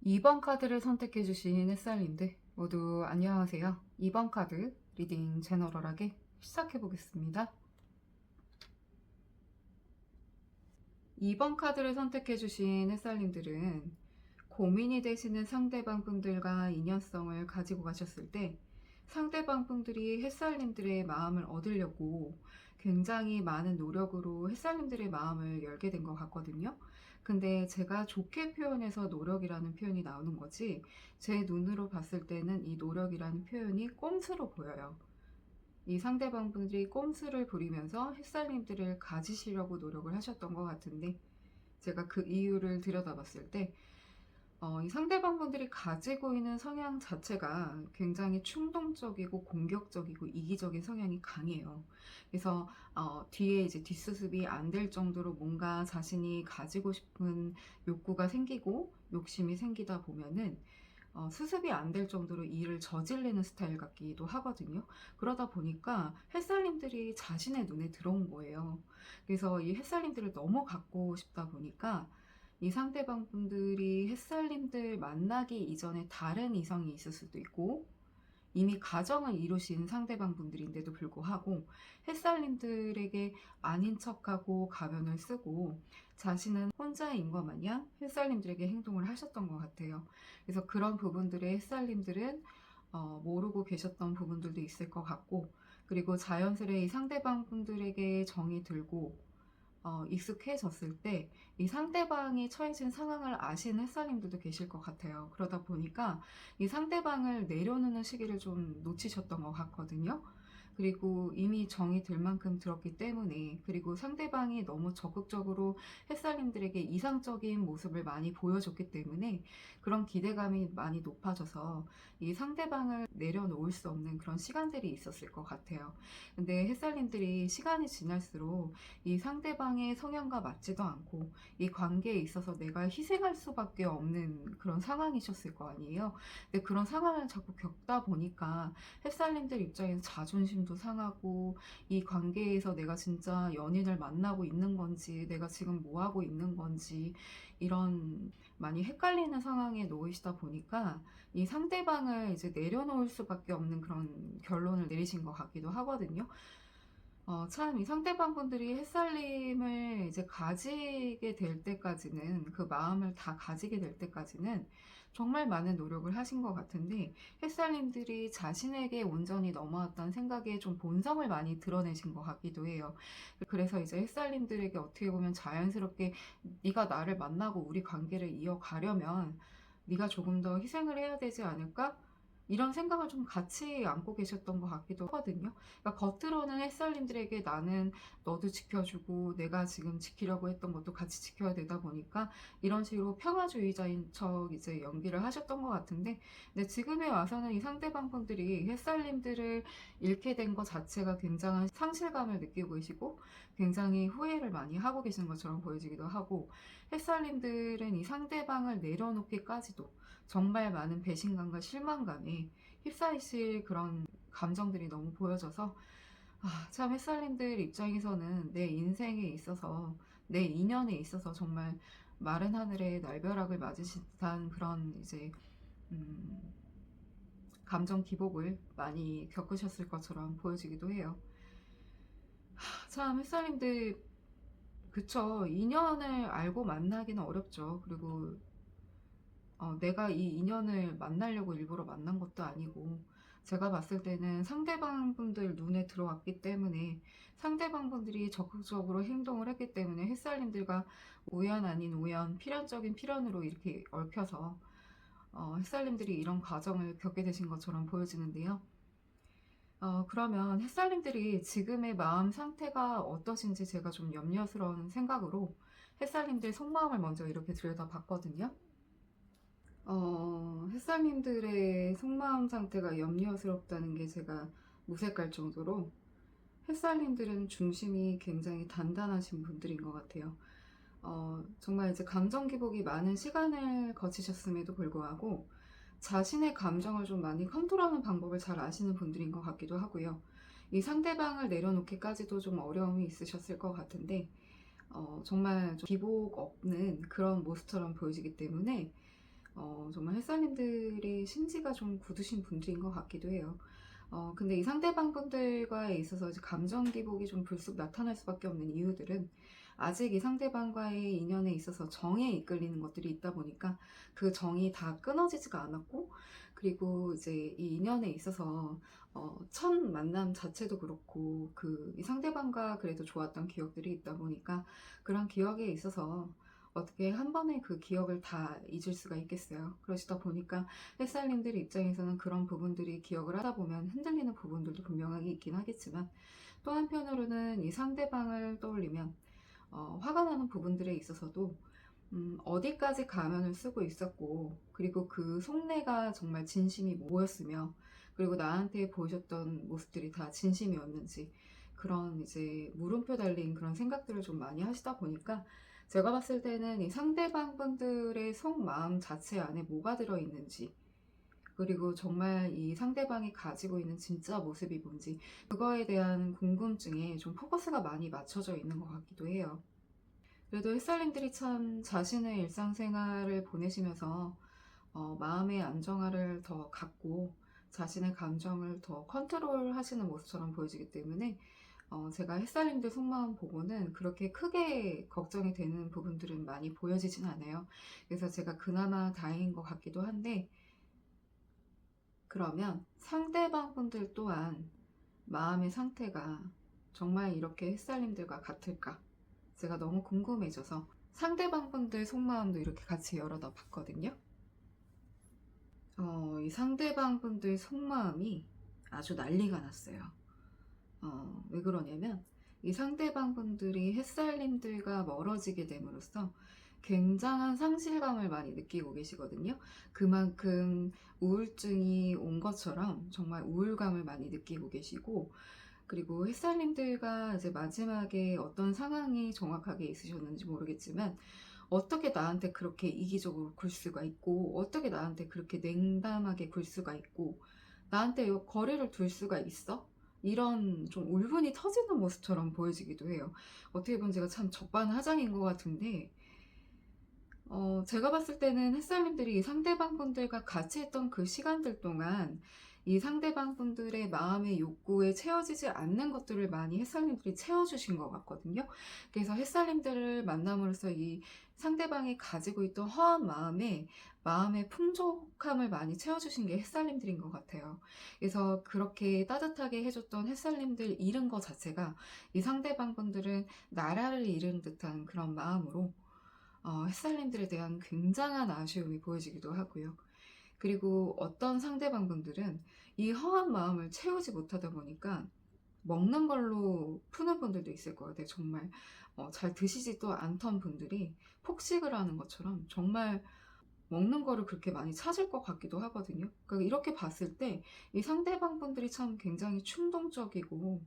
이 번 카드를 선택해 주신 햇살님들 모두 안녕하세요. 2번 카드 리딩 제너럴하게 시작해 보겠습니다. 2번 카드를 선택해 주신 햇살님들은 고민이 되시는 상대방 분들과 인연성을 가지고 가셨을 때 상대방 분들이 햇살님들의 마음을 얻으려고 굉장히 많은 노력으로 햇살님들의 마음을 열게 된 것 같거든요. 근데 제가 좋게 표현해서 노력이라는 표현이 나오는 거지, 제 눈으로 봤을 때는 이 노력이라는 표현이 꼼수로 보여요. 이 상대방분들이 꼼수를 부리면서 햇살님들을 가지시려고 노력을 하셨던 것 같은데, 제가 그 이유를 들여다봤을 때 이 상대방분들이 가지고 있는 성향 자체가 굉장히 충동적이고 공격적이고 이기적인 성향이 강해요. 그래서 뒤에 이제 뒷수습이 안 될 정도로 뭔가 자신이 가지고 싶은 욕구가 생기고 욕심이 생기다 보면은 수습이 안 될 정도로 일을 저지르는 스타일 같기도 하거든요. 그러다 보니까 햇살님들이 자신의 눈에 들어온 거예요. 그래서 이 햇살님들을 너무 갖고 싶다 보니까 이 상대방 분들이 햇살님들 만나기 이전에 다른 이성이 있을 수도 있고, 이미 가정을 이루신 상대방 분들인데도 불구하고 햇살님들에게 아닌 척하고 가면을 쓰고 자신은 혼자인 것 마냥 햇살님들에게 행동을 하셨던 것 같아요. 그래서 그런 부분들의 햇살님들은 모르고 계셨던 부분들도 있을 것 같고, 그리고 자연스레 이 상대방 분들에게 정이 들고 익숙해졌을 때 이 상대방이 처해진 상황을 아시는 햇살님들도 계실 것 같아요. 그러다 보니까 이 상대방을 내려놓는 시기를 좀 놓치셨던 것 같거든요. 그리고 이미 정이 들 만큼 들었기 때문에, 그리고 상대방이 너무 적극적으로 햇살님들에게 이상적인 모습을 많이 보여줬기 때문에 그런 기대감이 많이 높아져서 이 상대방을 내려놓을 수 없는 그런 시간들이 있었을 것 같아요. 근데 햇살님들이 시간이 지날수록 이 상대방의 성향과 맞지도 않고 이 관계에 있어서 내가 희생할 수밖에 없는 그런 상황이셨을 거 아니에요. 근데 그런 상황을 자꾸 겪다 보니까 햇살님들 입장에서 자존심도 상하고, 이 관계에서 내가 진짜 연인을 만나고 있는 건지, 내가 지금 뭐 하고 있는 건지, 이런 많이 헷갈리는 상황에 놓이시다 보니까 이 상대방을 이제 내려놓을 수밖에 없는 그런 결론을 내리신 것 같기도 하거든요. 참 이 상대방 분들이 햇살님을 이제 가지게 될 때까지는, 그 마음을 다 가지게 될 때까지는 정말 많은 노력을 하신 것 같은데, 햇살님들이 자신에게 온전히 넘어왔다는 생각에 좀 본성을 많이 드러내신 것 같기도 해요. 그래서 이제 햇살님들에게 어떻게 보면 자연스럽게 네가 나를 만나고 우리 관계를 이어가려면 네가 조금 더 희생을 해야 되지 않을까? 이런 생각을 좀 같이 안고 계셨던 것 같기도 하거든요. 그러니까 겉으로는 햇살님들에게 나는 너도 지켜주고 내가 지금 지키려고 했던 것도 같이 지켜야 되다 보니까 이런 식으로 평화주의자인 척 이제 연기를 하셨던 것 같은데, 근데 지금에 와서는 이 상대방 분들이 햇살님들을 잃게 된 것 자체가 굉장한 상실감을 느끼고 계시고 굉장히 후회를 많이 하고 계신 것처럼 보여지기도 하고, 햇살님들은 이 상대방을 내려놓기까지도 정말 많은 배신감과 실망감에 휩싸이실 그런 감정들이 너무 보여져서, 참 햇살님들 입장에서는 내 인생에 있어서, 내 인연에 있어서 정말 마른 하늘에 날벼락을 맞으신 듯한 그런 이제 음, 감정 기복을 많이 겪으셨을 것처럼 보여지기도 해요. 참 햇살님들, 그쵸, 인연을 알고 만나기는 어렵죠. 그리고 내가 이 인연을 만나려고 일부러 만난 것도 아니고, 제가 봤을 때는 상대방 분들 눈에 들어왔기 때문에, 상대방 분들이 적극적으로 행동을 했기 때문에 햇살님들과 우연 아닌 우연, 필연적인 필연으로 이렇게 얽혀서 햇살님들이 이런 과정을 겪게 되신 것처럼 보여지는데요. 그러면 햇살님들이 지금의 마음 상태가 어떠신지 제가 좀 염려스러운 생각으로 햇살님들 속마음을 먼저 이렇게 들여다봤거든요. 햇살님들의 속마음 상태가 염려스럽다는 게 제가 무색할 정도로, 햇살님들은 중심이 굉장히 단단하신 분들인 것 같아요. 정말 이제 감정 기복이 많은 시간을 거치셨음에도 불구하고 자신의 감정을 좀 많이 컨트롤하는 방법을 잘 아시는 분들인 것 같기도 하고요. 이 상대방을 내려놓기까지도 좀 어려움이 있으셨을 것 같은데, 정말 좀 기복 없는 그런 모습처럼 보여지기 때문에 정말 햇살님들의 심지가 좀 굳으신 분들인 것 같기도 해요. 근데 이 상대방 분들과에 있어서 이제 감정 기복이 좀 불쑥 나타날 수밖에 없는 이유들은, 아직 이 상대방과의 인연에 있어서 정에 이끌리는 것들이 있다 보니까 그 정이 다 끊어지지가 않았고, 그리고 이제 이 인연에 있어서 첫 만남 자체도 그렇고 이 상대방과 그래도 좋았던 기억들이 있다 보니까 그런 기억에 있어서 어떻게 한 번에 그 기억을 다 잊을 수가 있겠어요. 그러시다 보니까 햇살님들 입장에서는 그런 부분들이 기억을 하다 보면 흔들리는 부분들도 분명하게 있긴 하겠지만, 또 한편으로는 이 상대방을 떠올리면 화가 나는 부분들에 있어서도 어디까지 가면을 쓰고 있었고, 그리고 그 속내가 정말 진심이 뭐였으며, 그리고 나한테 보여줬던 모습들이 다 진심이었는지, 그런 이제 물음표 달린 그런 생각들을 좀 많이 하시다 보니까, 제가 봤을 때는 이 상대방 분들의 속마음 자체 안에 뭐가 들어있는지, 그리고 정말 이 상대방이 가지고 있는 진짜 모습이 뭔지, 그거에 대한 궁금증에 좀 포커스가 많이 맞춰져 있는 것 같기도 해요. 그래도 햇살님들이 참 자신의 일상생활을 보내시면서 마음의 안정화를 더 갖고 자신의 감정을 더 컨트롤 하시는 모습처럼 보여지기 때문에 제가 햇살님들 속마음 보고는 그렇게 크게 걱정이 되는 부분들은 많이 보여지진 않아요. 그래서 제가 그나마 다행인 것 같기도 한데, 그러면 상대방 분들 또한 마음의 상태가 정말 이렇게 햇살님들과 같을까? 제가 너무 궁금해져서 상대방 분들 속마음도 이렇게 같이 열어다 봤거든요. 이 상대방 분들 속마음이 아주 난리가 났어요. 왜 그러냐면, 이 상대방 분들이 햇살님들과 멀어지게 됨으로써 굉장한 상실감을 많이 느끼고 계시거든요. 그만큼 우울증이 온 것처럼 정말 우울감을 많이 느끼고 계시고, 그리고 햇살님들과 이제 마지막에 어떤 상황이 정확하게 있으셨는지 모르겠지만, 어떻게 나한테 그렇게 이기적으로 굴 수가 있고, 어떻게 나한테 그렇게 냉담하게 굴 수가 있고, 나한테 거리를 둘 수가 있어? 이런 좀 울분이 터지는 모습처럼 보여지기도 해요. 어떻게 보면 제가 참 적반하장인 것 같은데, 제가 봤을 때는 햇살님들이 이 상대방 분들과 같이 했던 그 시간들 동안 이 상대방 분들의 마음의 욕구에 채워지지 않는 것들을 많이 햇살님들이 채워주신 것 같거든요. 그래서 햇살님들을 만남으로써 이 상대방이 가지고 있던 허한 마음의 풍족함을 많이 채워주신 게 햇살님들인 것 같아요. 그래서 그렇게 따뜻하게 해줬던 햇살님들 잃은 것 자체가 이 상대방 분들은 나라를 잃은 듯한 그런 마음으로 햇살님들에 대한 굉장한 아쉬움이 보여지기도 하고요. 그리고 어떤 상대방 분들은 이 허한 마음을 채우지 못하다 보니까 먹는 걸로 푸는 분들도 있을 것 같아요. 정말 잘 드시지도 않던 분들이 폭식을 하는 것처럼 정말 먹는 거를 그렇게 많이 찾을 것 같기도 하거든요. 그러니까 이렇게 봤을 때 이 상대방 분들이 참 굉장히 충동적이고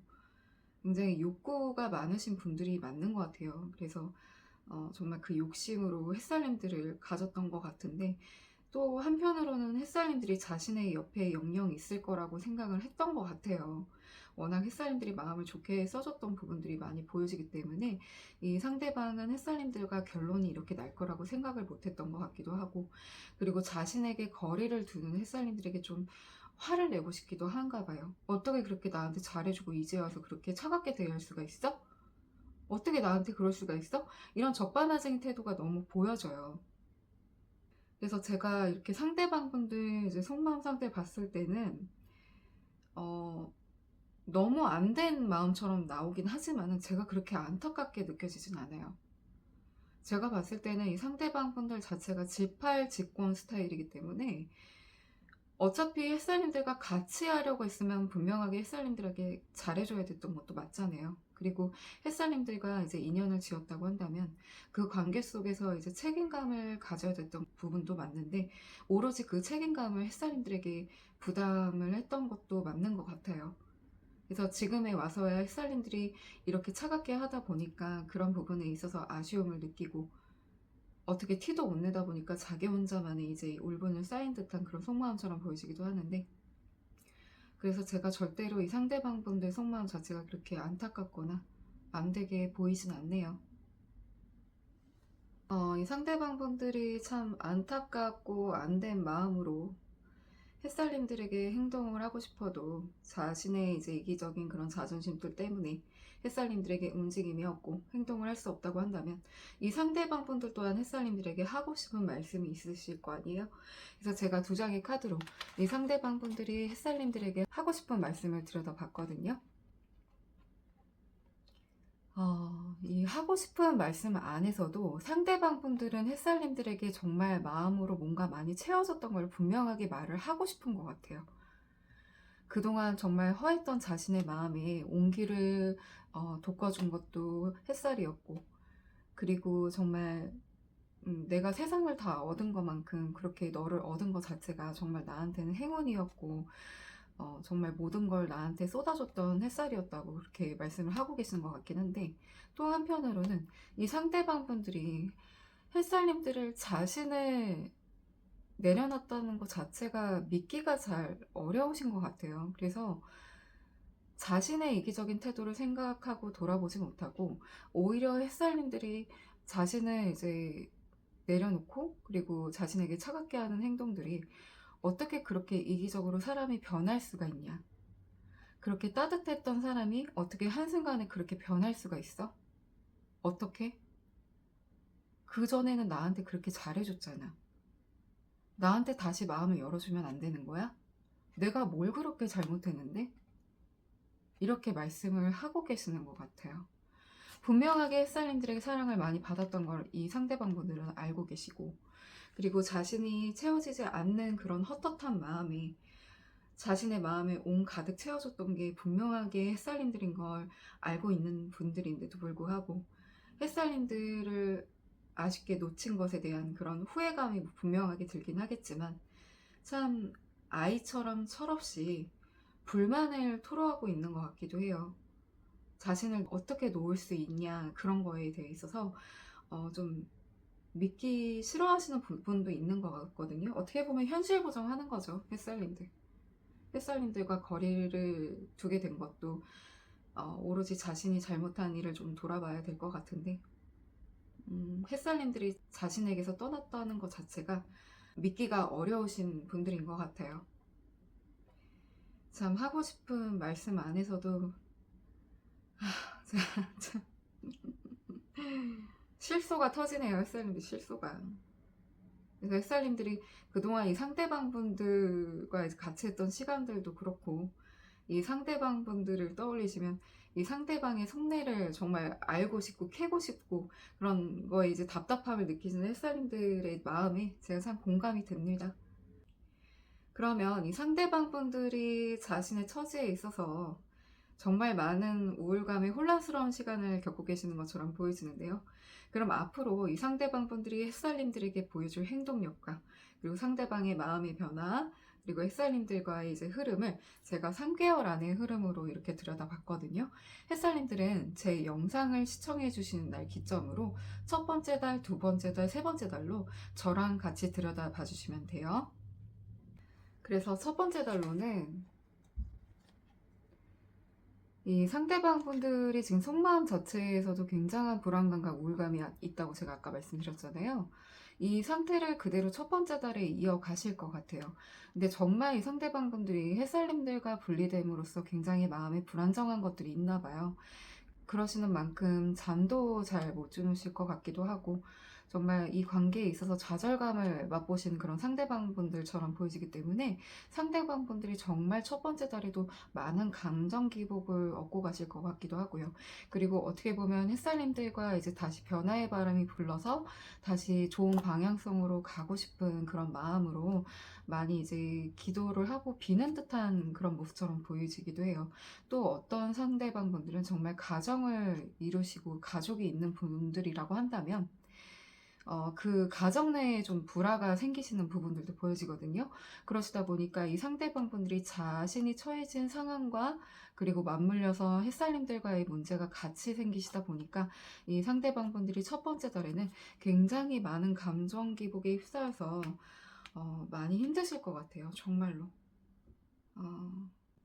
굉장히 욕구가 많으신 분들이 맞는 것 같아요. 그래서 정말 그 욕심으로 햇살님들을 가졌던 것 같은데, 또 한편으로는 햇살님들이 자신의 옆에 영영 있을 거라고 생각을 했던 것 같아요. 워낙 햇살님들이 마음을 좋게 써줬던 부분들이 많이 보여지기 때문에 이 상대방은 햇살님들과 결론이 이렇게 날 거라고 생각을 못했던 것 같기도 하고, 그리고 자신에게 거리를 두는 햇살님들에게 좀 화를 내고 싶기도 한가 봐요. 어떻게 그렇게 나한테 잘해주고 이제 와서 그렇게 차갑게 대할 수가 있어? 어떻게 나한테 그럴 수가 있어? 이런 적반하장의 태도가 너무 보여져요. 그래서 제가 이렇게 상대방 분들 이제 속마음 상태 봤을 때는 어, 너무 안 된 마음처럼 나오긴 하지만은 제가 그렇게 안타깝게 느껴지진 않아요. 제가 봤을 때는 이 상대방 분들 자체가 지팔직권 스타일이기 때문에 어차피 햇살님들과 같이 하려고 했으면 분명하게 햇살님들에게 잘해줘야 됐던 것도 맞잖아요. 그리고 햇살님들과 이제 인연을 지었다고 한다면 그 관계 속에서 이제 책임감을 가져야 됐던 부분도 맞는데, 오로지 그 책임감을 햇살님들에게 부담을 했던 것도 맞는 것 같아요. 그래서 지금에 와서야 햇살님들이 이렇게 차갑게 하다 보니까 그런 부분에 있어서 아쉬움을 느끼고, 어떻게 티도 못 내다 보니까 자기 혼자만의 이제 울분을 쌓인 듯한 그런 속마음처럼 보여지기도 하는데, 그래서 제가 절대로 이 상대방 분들 속마음 자체가 그렇게 안타깝거나 안 되게 보이진 않네요. 이 상대방 분들이 참 안타깝고 안 된 마음으로 햇살님들에게 행동을 하고 싶어도 자신의 이제 이기적인 그런 자존심들 때문에 햇살님들에게 움직임이 없고 행동을 할 수 없다고 한다면 이 상대방 분들 또한 햇살님들에게 하고 싶은 말씀이 있으실 거 아니에요? 그래서 제가 두 장의 카드로 이 상대방 분들이 햇살님들에게 하고 싶은 말씀을 들여다봤거든요. 이 하고 싶은 말씀 안에서도 상대방 분들은 햇살님들에게 정말 마음으로 뭔가 많이 채워졌던 걸 분명하게 말을 하고 싶은 것 같아요. 그동안 정말 허했던 자신의 마음에 온기를 돋궈준 것도 햇살이었고, 그리고 정말 내가 세상을 다 얻은 것만큼 그렇게 너를 얻은 것 자체가 정말 나한테는 행운이었고, 정말 모든 걸 나한테 쏟아줬던 햇살이었다고 그렇게 말씀을 하고 계시는 것 같긴 한데, 또 한편으로는 이 상대방 분들이 햇살님들을 자신을 내려놨다는 것 자체가 믿기가 잘 어려우신 것 같아요. 그래서 자신의 이기적인 태도를 생각하고 돌아보지 못하고 오히려 햇살님들이 자신을 이제 내려놓고 그리고 자신에게 차갑게 하는 행동들이 어떻게 그렇게 이기적으로 사람이 변할 수가 있냐. 그렇게 따뜻했던 사람이 어떻게 한순간에 그렇게 변할 수가 있어? 어떻게? 그전에는 나한테 그렇게 잘해줬잖아. 나한테 다시 마음을 열어주면 안 되는 거야? 내가 뭘 그렇게 잘못했는데? 이렇게 말씀을 하고 계시는 것 같아요. 분명하게 햇살님들에게 사랑을 많이 받았던 걸 이 상대방 분들은 알고 계시고, 그리고 자신이 채워지지 않는 그런 헛헛한 마음이 자신의 마음에 온 가득 채워졌던 게 분명하게 햇살님들인 걸 알고 있는 분들인데도 불구하고 햇살님들을 아쉽게 놓친 것에 대한 그런 후회감이 분명하게 들긴 하겠지만 참 아이처럼 철없이 불만을 토로하고 있는 것 같기도 해요. 자신을 어떻게 놓을 수 있냐 그런 거에 대해 있어서 좀 믿기 싫어하시는 부분도 있는 것 같거든요. 어떻게 보면 현실 부정하는 거죠, 햇살님들. 햇살님들과 거리를 두게 된 것도 오로지 자신이 잘못한 일을 좀 돌아봐야 될 것 같은데 햇살님들이 자신에게서 떠났다는 것 자체가 믿기가 어려우신 분들인 것 같아요. 참 하고 싶은 말씀 안에서도 참 실소가 터지네요. 햇살님들 실소가. 그래서 햇살님들이 그동안 이 상대방 분들과 같이 했던 시간들도 그렇고 이 상대방 분들을 떠올리시면 이 상대방의 속내를 정말 알고 싶고 캐고 싶고 그런 거에 이제 답답함을 느끼시는 햇살님들의 마음에 제가 참 공감이 됩니다. 그러면 이 상대방 분들이 자신의 처지에 있어서 정말 많은 우울감에 혼란스러운 시간을 겪고 계시는 것처럼 보여지는데요. 그럼 앞으로 이 상대방 분들이 햇살님들에게 보여줄 행동력과 그리고 상대방의 마음의 변화 그리고 햇살님들과의 이제 흐름을 제가 3개월 안의 흐름으로 이렇게 들여다봤거든요. 햇살님들은 제 영상을 시청해 주시는 날 기점으로 첫 번째 달, 두 번째 달, 세 번째 달로 저랑 같이 들여다봐 주시면 돼요. 그래서 첫 번째 달로는 이 상대방 분들이 지금 속마음 자체에서도 굉장한 불안감과 우울감이 있다고 제가 아까 말씀드렸잖아요. 이 상태를 그대로 첫 번째 달에 이어가실 것 같아요. 근데 정말 이 상대방 분들이 햇살님들과 분리됨으로써 굉장히 마음에 불안정한 것들이 있나 봐요. 그러시는 만큼 잠도 잘 못 주무실 것 같기도 하고 정말 이 관계에 있어서 좌절감을 맛보신 그런 상대방 분들처럼 보이시기 때문에 상대방 분들이 정말 첫 번째 달에도 많은 감정 기복을 얻고 가실 것 같기도 하고요. 그리고 어떻게 보면 햇살님들과 이제 다시 변화의 바람이 불러서 다시 좋은 방향성으로 가고 싶은 그런 마음으로 많이 이제 기도를 하고 비는 듯한 그런 모습처럼 보여지기도 해요. 또 어떤 상대방 분들은 정말 가정을 이루시고 가족이 있는 분들이라고 한다면 그 가정 내에 좀 불화가 생기시는 부분들도 보여지거든요. 그러시다 보니까 이 상대방 분들이 자신이 처해진 상황과 그리고 맞물려서 햇살님들과의 문제가 같이 생기시다 보니까 이 상대방 분들이 첫 번째 달에는 굉장히 많은 감정 기복에 휩싸여서 많이 힘드실 것 같아요. 정말로.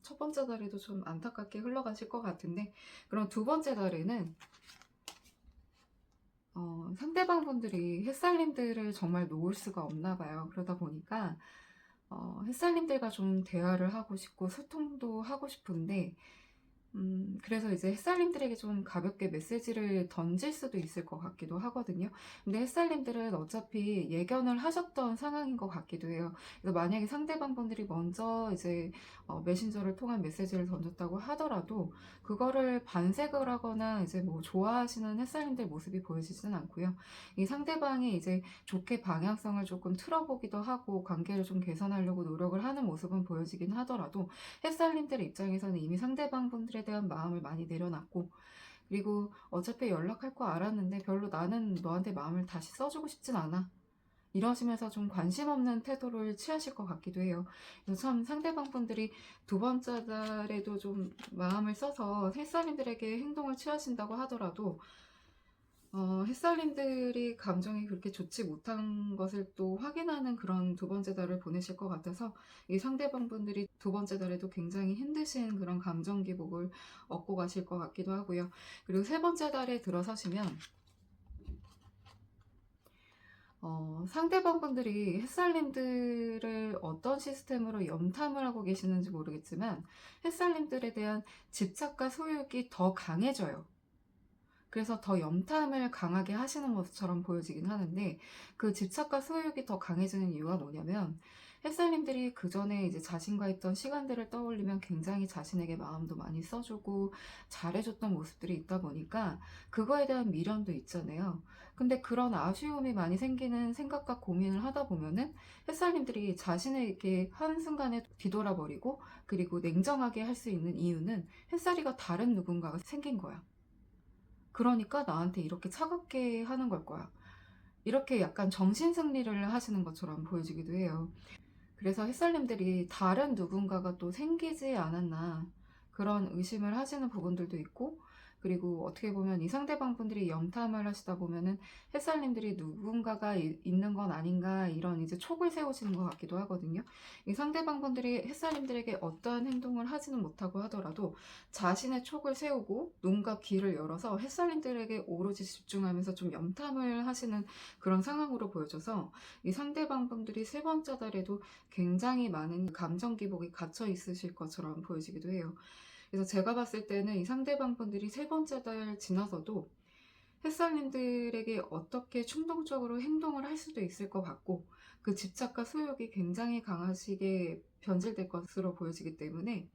첫 번째 달에도 좀 안타깝게 흘러가실 것 같은데 그럼 두 번째 달에는 상대방 분들이 햇살님들을 정말 놓을 수가 없나 봐요. 그러다 보니까 햇살님들과 좀 대화를 하고 싶고 소통도 하고 싶은데 그래서 이제 햇살님들에게 좀 가볍게 메시지를 던질 수도 있을 것 같기도 하거든요. 근데 햇살님들은 어차피 예견을 하셨던 상황인 것 같기도 해요. 그래서 만약에 상대방 분들이 먼저 이제 메신저를 통한 메시지를 던졌다고 하더라도 그거를 반색을 하거나 이제 뭐 좋아하시는 햇살님들 모습이 보여지지는 않고요. 이 상대방이 이제 좋게 방향성을 조금 틀어보기도 하고 관계를 좀 개선하려고 노력을 하는 모습은 보여지긴 하더라도 햇살님들 입장에서는 이미 상대방 분들에 대한 마음을 많이 내려놨고, 그리고 어차피 연락할 거 알았는데 별로 나는 너한테 마음을 다시 써주고 싶진 않아, 이러시면서 좀 관심 없는 태도를 취하실 것 같기도 해요. 그래서 참 상대방 분들이 두 번째 달에도 좀 마음을 써서 햇살님들에게 행동을 취하신다고 하더라도 햇살님들이 감정이 그렇게 좋지 못한 것을 또 확인하는 그런 두 번째 달을 보내실 것 같아서 이 상대방 분들이 두 번째 달에도 굉장히 힘드신 그런 감정 기복을 얻고 가실 것 같기도 하고요. 그리고 세 번째 달에 들어서시면 상대방 분들이 햇살님들을 어떤 시스템으로 염탐을 하고 계시는지 모르겠지만 햇살님들에 대한 집착과 소유욕이 더 강해져요. 그래서 더 염탐을 강하게 하시는 모습처럼 보여지긴 하는데, 그 집착과 소유욕이 더 강해지는 이유가 뭐냐면 햇살님들이 그전에 이제 자신과 있던 시간들을 떠올리면 굉장히 자신에게 마음도 많이 써주고 잘해줬던 모습들이 있다 보니까 그거에 대한 미련도 있잖아요. 근데 그런 아쉬움이 많이 생기는 생각과 고민을 하다 보면은 햇살님들이 자신에게 한순간에 뒤돌아버리고, 그리고 냉정하게 할 수 있는 이유는 햇살이가 다른 누군가가 생긴 거야. 그러니까 나한테 이렇게 차갑게 하는 걸 거야. 이렇게 약간 정신승리를 하시는 것처럼 보여지기도 해요. 그래서 햇살님들이 다른 누군가가 또 생기지 않았나 그런 의심을 하시는 부분들도 있고, 그리고 어떻게 보면 이 상대방 분들이 염탐을 하시다 보면은 햇살님들이 누군가가 있는 건 아닌가 이런 이제 촉을 세우시는 것 같기도 하거든요. 이 상대방 분들이 햇살님들에게 어떠한 행동을 하지는 못하고 하더라도 자신의 촉을 세우고 눈과 귀를 열어서 햇살님들에게 오로지 집중하면서 좀 염탐을 하시는 그런 상황으로 보여져서 이 상대방 분들이 세 번째 달에도 굉장히 많은 감정 기복이 갇혀 있으실 것처럼 보여지기도 해요. 그래서 제가 봤을 때는 이 상대방 분들이 세 번째 달 지나서도 햇살님들에게 어떻게 충동적으로 행동을 할 수도 있을 것 같고, 그 집착과 소욕이 굉장히 강하시게 변질될 것으로 보여지기 때문에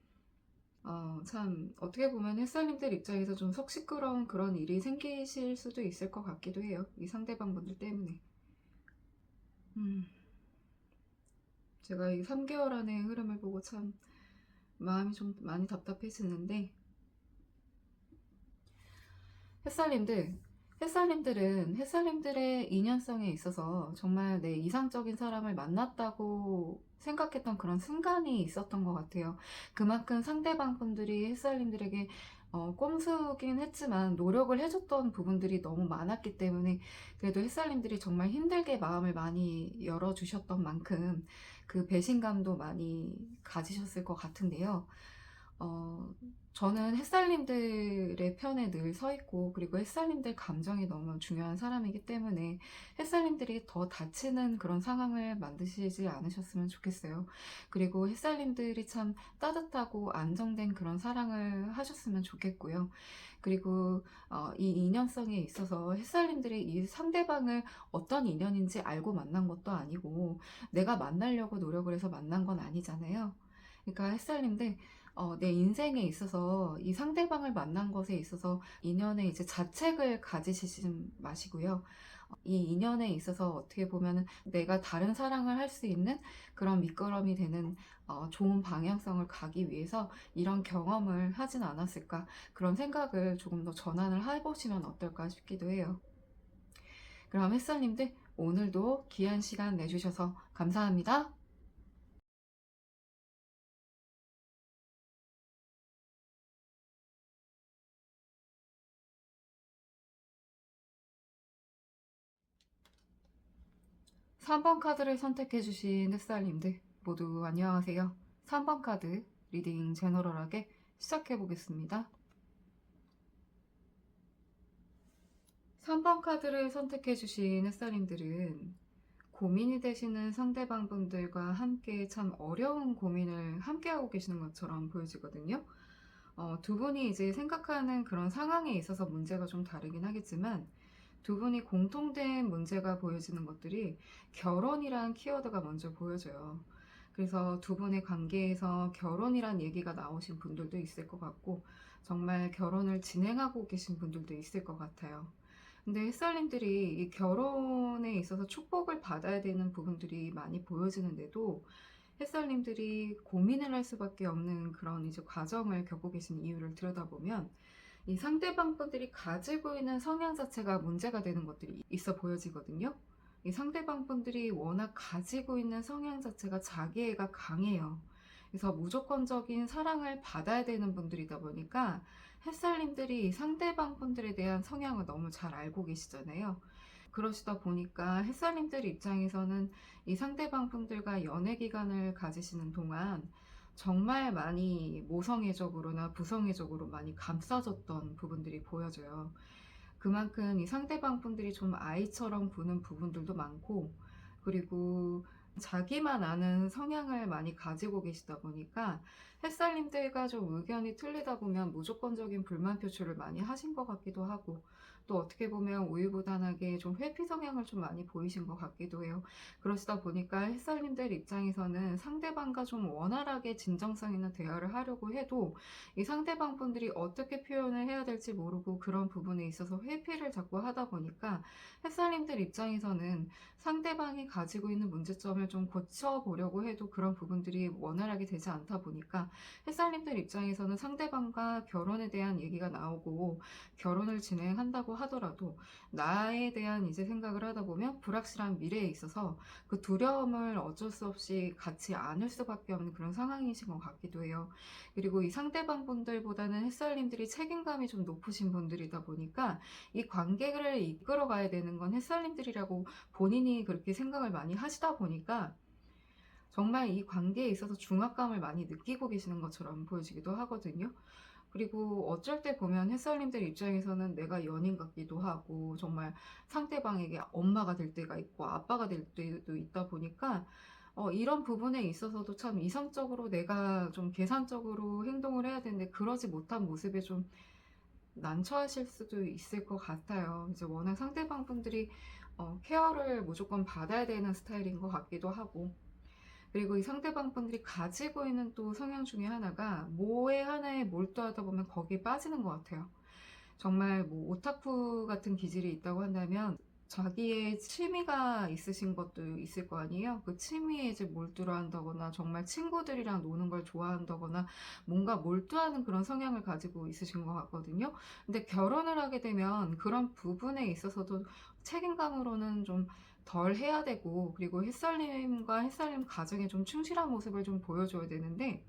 참 어떻게 보면 햇살님들 입장에서 좀 속 시끄러운 그런 일이 생기실 수도 있을 것 같기도 해요. 이 상대방 분들 때문에. 음. 제가 이 3개월 안의 흐름을 보고 참 마음이 좀 많이 답답해지는데, 햇살님들, 햇살님들은 햇살님들의 인연성에 있어서 정말 내 이상적인 사람을 만났다고 생각했던 그런 순간이 있었던 것 같아요. 그만큼 상대방 분들이 햇살님들에게 꼼수긴 했지만 노력을 해줬던 부분들이 너무 많았기 때문에 그래도 햇살님들이 정말 힘들게 마음을 많이 열어주셨던 만큼 그 배신감도 많이 가지셨을 것 같은데요. 어, 저는 햇살님들의 편에 늘 서 있고, 그리고 햇살님들 감정이 너무 중요한 사람이기 때문에 햇살님들이 더 다치는 그런 상황을 만드시지 않으셨으면 좋겠어요. 그리고 햇살님들이 참 따뜻하고 안정된 그런 사랑을 하셨으면 좋겠고요. 그리고 이 인연성에 있어서 햇살님들이 이 상대방을 어떤 인연인지 알고 만난 것도 아니고 내가 만나려고 노력을 해서 만난 건 아니잖아요. 그러니까 햇살님들, 내 인생에 있어서 이 상대방을 만난 것에 있어서 인연에 이제 자책을 가지시지 마시고요. 이 인연에 있어서 어떻게 보면은 내가 다른 사랑을 할 수 있는 그런 밑거름이 되는 좋은 방향성을 가기 위해서 이런 경험을 하진 않았을까, 그런 생각을 조금 더 전환을 해보시면 어떨까 싶기도 해요. 그럼 햇살님들, 오늘도 귀한 시간 내주셔서 감사합니다. 3번 카드를 선택해주신 햇살님들 모두 안녕하세요. 3번 카드 리딩 제너럴하게 시작해보겠습니다. 3번 카드를 선택해주신 햇살님들은 고민이 되시는 상대방분들과 함께 참 어려운 고민을 함께하고 계시는 것처럼 보여지거든요. 두 분이 이제 생각하는 그런 상황에 있어서 문제가 좀 다르긴 하겠지만 두 분이 공통된 문제가 보여지는 것들이 결혼이란 키워드가 먼저 보여져요. 그래서 두 분의 관계에서 결혼이란 얘기가 나오신 분들도 있을 것 같고 정말 결혼을 진행하고 계신 분들도 있을 것 같아요. 근데 햇살님들이 이 결혼에 있어서 축복을 받아야 되는 부분들이 많이 보여지는데도 햇살님들이 고민을 할 수밖에 없는 그런 이제 과정을 겪고 계신 이유를 들여다보면 이 상대방 분들이 가지고 있는 성향 자체가 문제가 되는 것들이 있어 보여지거든요. 이 상대방 분들이 워낙 가지고 있는 성향 자체가 자기애가 강해요. 그래서 무조건적인 사랑을 받아야 되는 분들이다 보니까 햇살님들이 이 상대방 분들에 대한 성향을 너무 잘 알고 계시잖아요. 그러시다 보니까 햇살님들 입장에서는 이 상대방 분들과 연애 기간을 가지시는 동안 정말 많이 모성애적으로나 부성애적으로 많이 감싸졌던 부분들이 보여져요. 그만큼 이 상대방 분들이 좀 아이처럼 구는 부분들도 많고, 그리고 자기만 아는 성향을 많이 가지고 계시다 보니까 햇살님들과 좀 의견이 틀리다 보면 무조건적인 불만 표출을 많이 하신 것 같기도 하고, 또 어떻게 보면 우유부단하게 좀 회피 성향을 좀 많이 보이신 것 같기도 해요. 그러시다 보니까 햇살님들 입장에서는 상대방과 좀 원활하게 진정성 있는 대화를 하려고 해도 이 상대방 분들이 어떻게 표현을 해야 될지 모르고 그런 부분에 있어서 회피를 자꾸 하다 보니까 햇살님들 입장에서는 상대방이 가지고 있는 문제점을 좀 고쳐보려고 해도 그런 부분들이 원활하게 되지 않다 보니까 햇살님들 입장에서는 상대방과 결혼에 대한 얘기가 나오고 결혼을 진행한다고 하더라도 나에 대한 이제 생각을 하다 보면 불확실한 미래에 있어서 그 두려움을 어쩔 수 없이 갖지 않을 수밖에 없는 그런 상황이신 것 같기도 해요. 그리고 이 상대방 분들보다는 햇살님들이 책임감이 좀 높으신 분들이다 보니까 이 관계를 이끌어 가야 되는 건 햇살님들이라고 본인이 그렇게 생각을 많이 하시다 보니까 정말 이 관계에 있어서 중압감을 많이 느끼고 계시는 것처럼 보여지기도 하거든요. 그리고 어쩔 때 보면 햇살님들 입장에서는 내가 연인 같기도 하고 정말 상대방에게 엄마가 될 때가 있고 아빠가 될 때도 있다 보니까 이런 부분에 있어서도 참 이성적으로 내가 좀 계산적으로 행동을 해야 되는데 그러지 못한 모습에 좀 난처하실 수도 있을 것 같아요. 이제 워낙 상대방 분들이 케어를 무조건 받아야 되는 스타일인 것 같기도 하고, 그리고 이 상대방 분들이 가지고 있는 또 성향 중에 하나가 뭐에 하나에 몰두하다 보면 거기에 빠지는 것 같아요. 정말 뭐 오타쿠 같은 기질이 있다고 한다면 자기의 취미가 있으신 것도 있을 거 아니에요. 그 취미에 이제 몰두를 한다거나 정말 친구들이랑 노는 걸 좋아한다거나 뭔가 몰두하는 그런 성향을 가지고 있으신 것 같거든요. 근데 결혼을 하게 되면 그런 부분에 있어서도 책임감으로는 좀 덜 해야 되고, 그리고 햇살님과 햇살님 가정에 좀 충실한 모습을 좀 보여줘야 되는데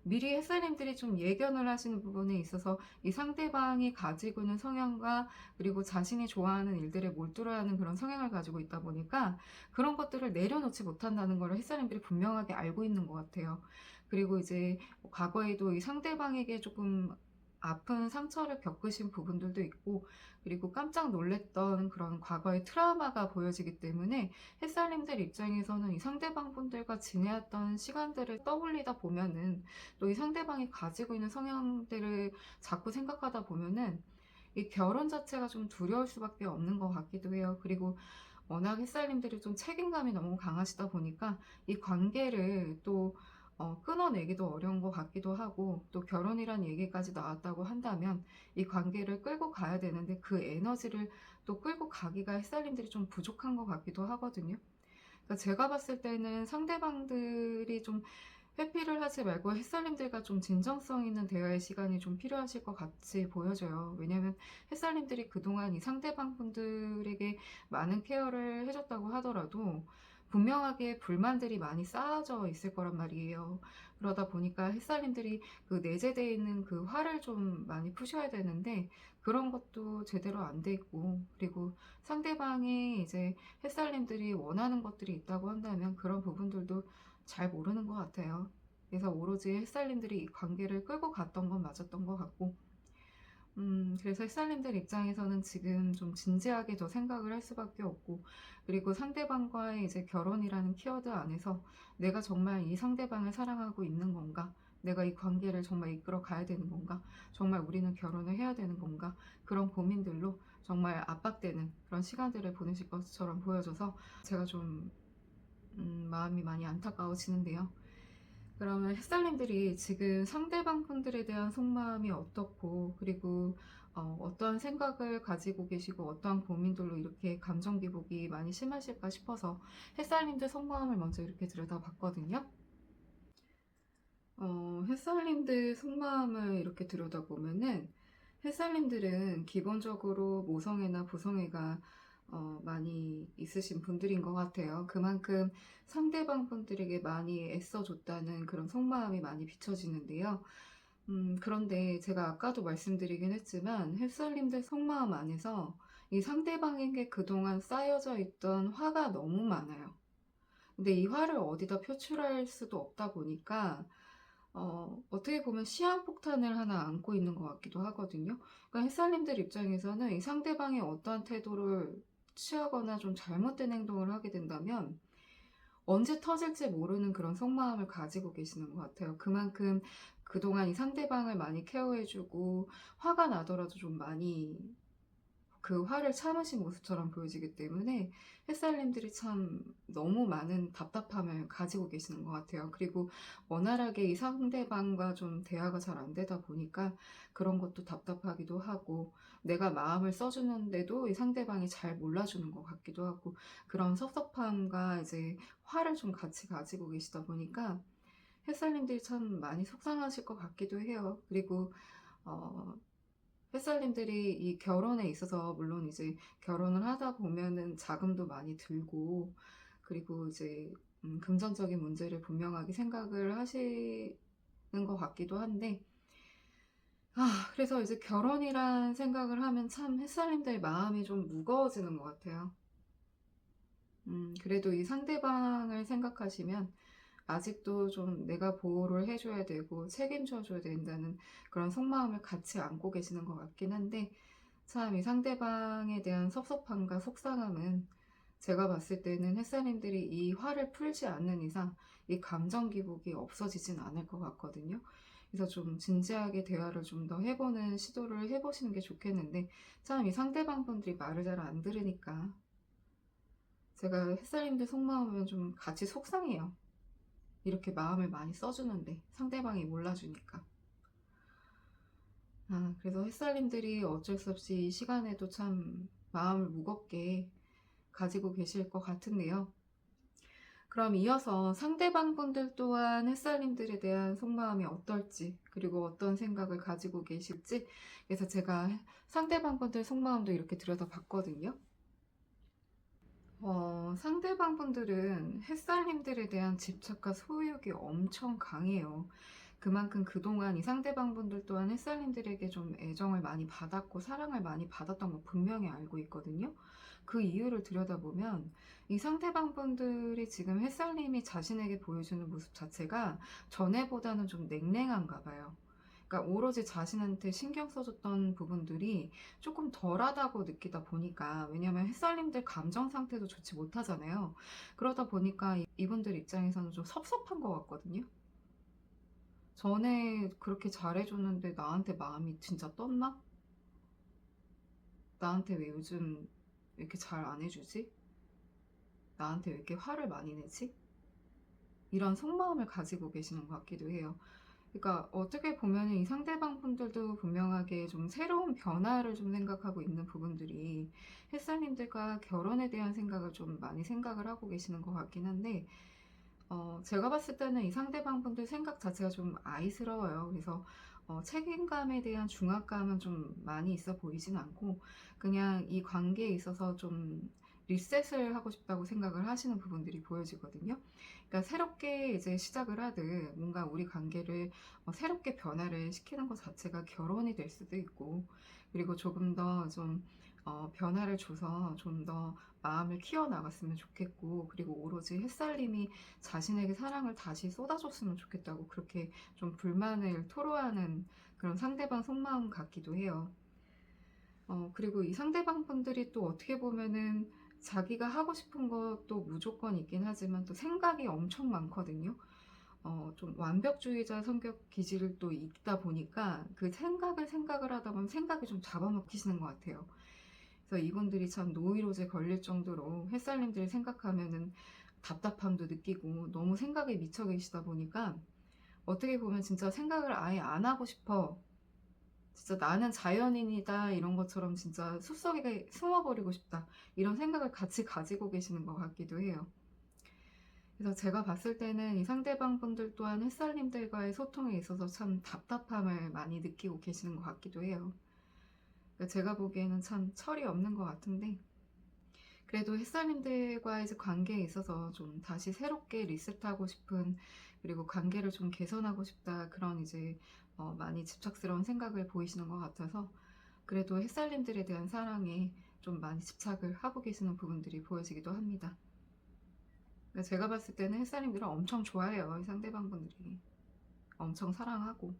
미리 햇살님들이 좀 예견을 하시는 부분에 있어서 이 상대방이 가지고 있는 성향과 그리고 자신이 좋아하는 일들에 몰두를 하는 그런 성향을 가지고 있다 보니까 그런 것들을 내려놓지 못한다는 걸 햇살님들이 분명하게 알고 있는 것 같아요. 그리고 이제 과거에도 이 상대방에게 조금 아픈 상처를 겪으신 부분들도 있고, 그리고 깜짝 놀랬던 그런 과거의 트라우마가 보여지기 때문에 햇살님들 입장에서는 이 상대방 분들과 지내왔던 시간들을 떠올리다 보면은 또 이 상대방이 가지고 있는 성향들을 자꾸 생각하다 보면은 이 결혼 자체가 좀 두려울 수밖에 없는 것 같기도 해요. 그리고 워낙 햇살님들이 좀 책임감이 너무 강하시다 보니까 이 관계를 또 끊어내기도 어려운 것 같기도 하고, 또 결혼이란 얘기까지 나왔다고 한다면 이 관계를 끌고 가야 되는데 그 에너지를 또 끌고 가기가 햇살님들이 좀 부족한 것 같기도 하거든요. 그러니까 제가 봤을 때는 상대방들이 좀 회피를 하지 말고 햇살님들과 좀 진정성 있는 대화의 시간이 좀 필요하실 것 같이 보여져요. 왜냐면 햇살님들이 그동안 이 상대방 분들에게 많은 케어를 해줬다고 하더라도 분명하게 불만들이 많이 쌓여져 있을 거란 말이에요. 그러다 보니까 햇살님들이 그 내재되어 있는 그 화를 좀 많이 푸셔야 되는데 그런 것도 제대로 안 돼 있고, 그리고 상대방이 이제 햇살님들이 원하는 것들이 있다고 한다면 그런 부분들도 잘 모르는 것 같아요. 그래서 오로지 햇살님들이 이 관계를 끌고 갔던 건 맞았던 것 같고, 그래서 햇살님들 입장에서는 지금 좀 진지하게 더 생각을 할 수밖에 없고, 그리고 상대방과의 이제 결혼이라는 키워드 안에서 내가 정말 이 상대방을 사랑하고 있는 건가? 내가 이 관계를 정말 이끌어 가야 되는 건가? 정말 우리는 결혼을 해야 되는 건가? 그런 고민들로 정말 압박되는 그런 시간들을 보내실 것처럼 보여져서 제가 좀 마음이 많이 안타까워지는데요. 그러면 햇살님들이 지금 상대방 분들에 대한 속마음이 어떻고, 그리고 어떠한 생각을 가지고 계시고 어떠한 고민들로 이렇게 감정 기복이 많이 심하실까 싶어서 햇살님들 속마음을 먼저 이렇게 들여다봤거든요. 햇살님들 속마음을 이렇게 들여다보면은 햇살님들은 기본적으로 모성애나 부성애가 많이 있으신 분들인 것 같아요. 그만큼 상대방 분들에게 많이 애써줬다는 그런 속마음이 많이 비춰지는데요. 그런데 제가 아까도 말씀드리긴 했지만 햇살님들 속마음 안에서 이 상대방에게 그동안 쌓여져 있던 화가 너무 많아요. 근데 이 화를 어디다 표출할 수도 없다 보니까 어떻게 보면 시한폭탄을 하나 안고 있는 것 같기도 하거든요. 그러니까 햇살님들 입장에서는 이 상대방이 어떠한 태도를 취하거나 좀 잘못된 행동을 하게 된다면 언제 터질지 모르는 그런 속마음을 가지고 계시는 것 같아요. 그만큼 그동안 이 상대방을 많이 케어해주고 화가 나더라도 좀 많이 그 화를 참으신 모습처럼 보여지기 때문에 햇살님들이 참 너무 많은 답답함을 가지고 계시는 것 같아요. 그리고 원활하게 이 상대방과 좀 대화가 잘 안 되다 보니까 그런 것도 답답하기도 하고, 내가 마음을 써주는데도 이 상대방이 잘 몰라주는 것 같기도 하고, 그런 섭섭함과 이제 화를 좀 같이 가지고 계시다 보니까 햇살님들이 참 많이 속상하실 것 같기도 해요. 그리고 어, 햇살님들이 이 결혼에 있어서 물론 이제 결혼을 하다 보면은 자금도 많이 들고, 그리고 이제 금전적인 문제를 분명하게 생각을 하시는 것 같기도 한데, 그래서 이제 결혼이란 생각을 하면 참 햇살님들 마음이 좀 무거워지는 것 같아요. 그래도 이 상대방을 생각하시면 아직도 좀 내가 보호를 해줘야 되고 책임져 줘야 된다는 그런 속마음을 같이 안고 계시는 것 같긴 한데, 참 이 상대방에 대한 섭섭함과 속상함은 제가 봤을 때는 햇살님들이 이 화를 풀지 않는 이상 이 감정 기복이 없어지진 않을 것 같거든요. 그래서 좀 진지하게 대화를 좀 더 해보는 시도를 해보시는 게 좋겠는데, 참 이 상대방 분들이 말을 잘 안 들으니까 제가 햇살님들 속마음은 좀 같이 속상해요. 이렇게 마음을 많이 써주는데 상대방이 몰라주니까. 그래서 햇살님들이 어쩔 수 없이 이 시간에도 참 마음을 무겁게 가지고 계실 것 같은데요. 그럼 이어서 상대방 분들 또한 햇살님들에 대한 속마음이 어떨지, 그리고 어떤 생각을 가지고 계실지, 그래서 제가 상대방 분들 속마음도 이렇게 들여다봤거든요. 상대방 분들은 햇살님들에 대한 집착과 소유욕이 엄청 강해요. 그만큼 그동안 이 상대방 분들 또한 햇살님들에게 좀 애정을 많이 받았고 사랑을 많이 받았던 거 분명히 알고 있거든요. 그 이유를 들여다보면 이 상대방 분들이 지금 햇살님이 자신에게 보여주는 모습 자체가 전에보다는 좀 냉랭한가 봐요. 그러니까 오로지 자신한테 신경 써줬던 부분들이 조금 덜하다고 느끼다 보니까, 왜냐면 햇살님들 감정 상태도 좋지 못하잖아요. 그러다 보니까 이분들 입장에서는 좀 섭섭한 것 같거든요. 전에 그렇게 잘해줬는데 나한테 마음이 진짜 떴나? 나한테 왜 요즘 이렇게 잘 안 해주지? 나한테 왜 이렇게 화를 많이 내지? 이런 속마음을 가지고 계시는 것 같기도 해요. 그러니까 어떻게 보면 이 상대방 분들도 분명하게 좀 새로운 변화를 좀 생각하고 있는 부분들이 햇살님들과 결혼에 대한 생각을 좀 많이 생각을 하고 계시는 것 같긴 한데, 제가 봤을 때는 이 상대방 분들 생각 자체가 좀 아이스러워요. 그래서 책임감에 대한 중압감은 좀 많이 있어 보이진 않고, 그냥 이 관계에 있어서 좀 리셋을 하고 싶다고 생각을 하시는 부분들이 보여지거든요. 그러니까 새롭게 이제 시작을 하듯 뭔가 우리 관계를 새롭게 변화를 시키는 것 자체가 결혼이 될 수도 있고, 그리고 조금 더 좀 변화를 줘서 좀 더 마음을 키워나갔으면 좋겠고, 그리고 오로지 햇살님이 자신에게 사랑을 다시 쏟아줬으면 좋겠다고 그렇게 좀 불만을 토로하는 그런 상대방 속마음 같기도 해요. 그리고 이 상대방 분들이 또 어떻게 보면은 자기가 하고 싶은 것도 무조건 있긴 하지만 또 생각이 엄청 많거든요. 좀 완벽주의자 성격 기질을 또 있다 보니까 그 생각을 하다 보면 생각이 좀 잡아먹히시는 것 같아요. 그래서 이분들이 참 노이로제 걸릴 정도로 햇살님들 생각하면은 답답함도 느끼고 너무 생각에 미쳐 계시다 보니까 어떻게 보면 진짜 생각을 아예 안 하고 싶어. 진짜 나는 자연인이다 이런 것처럼 진짜 숲속에 숨어버리고 싶다 이런 생각을 같이 가지고 계시는 것 같기도 해요. 그래서 제가 봤을 때는 이 상대방 분들 또한 햇살님들과의 소통에 있어서 참 답답함을 많이 느끼고 계시는 것 같기도 해요. 그러니까 제가 보기에는 참 철이 없는 것 같은데 그래도 햇살님들과의 이제 관계에 있어서 좀 다시 새롭게 리셋하고 싶은 그리고 관계를 좀 개선하고 싶다 그런 이제 많이 집착스러운 생각을 보이시는 것 같아서 그래도 햇살님들에 대한 사랑에 좀 많이 집착을 하고 계시는 부분들이 보여지기도 합니다. 그러니까 제가 봤을 때는 햇살님들은 엄청 좋아해요. 이 상대방분들이 엄청 사랑하고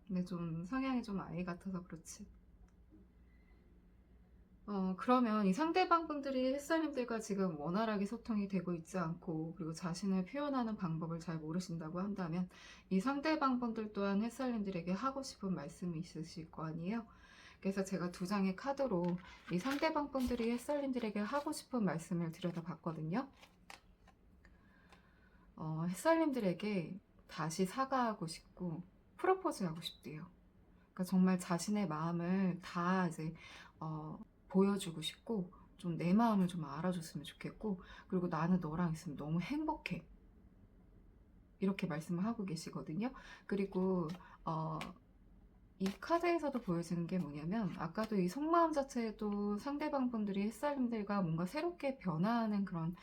근데 좀 성향이 좀 아이 같아서 그렇지. 그러면 이 상대방 분들이 햇살님들과 지금 원활하게 소통이 되고 있지 않고 그리고 자신을 표현하는 방법을 잘 모르신다고 한다면 이 상대방 분들 또한 햇살님들에게 하고 싶은 말씀이 있으실 거 아니에요? 그래서 제가 두 장의 카드로 이 상대방 분들이 햇살님들에게 하고 싶은 말씀을 들여다봤거든요. 햇살님들에게 다시 사과하고 싶고 프로포즈하고 싶대요. 그러니까 정말 자신의 마음을 다 이제 보여주고 싶고 좀 내 마음을 좀 알아줬으면 좋겠고 그리고 나는 너랑 있으면 너무 행복해 이렇게 말씀을 하고 계시거든요. 그리고 이 카드에서도 보여지는 게 뭐냐면 아까도 이 속마음 자체에도 상대방 분들이 햇살님들과 뭔가 새롭게 변화하는 그런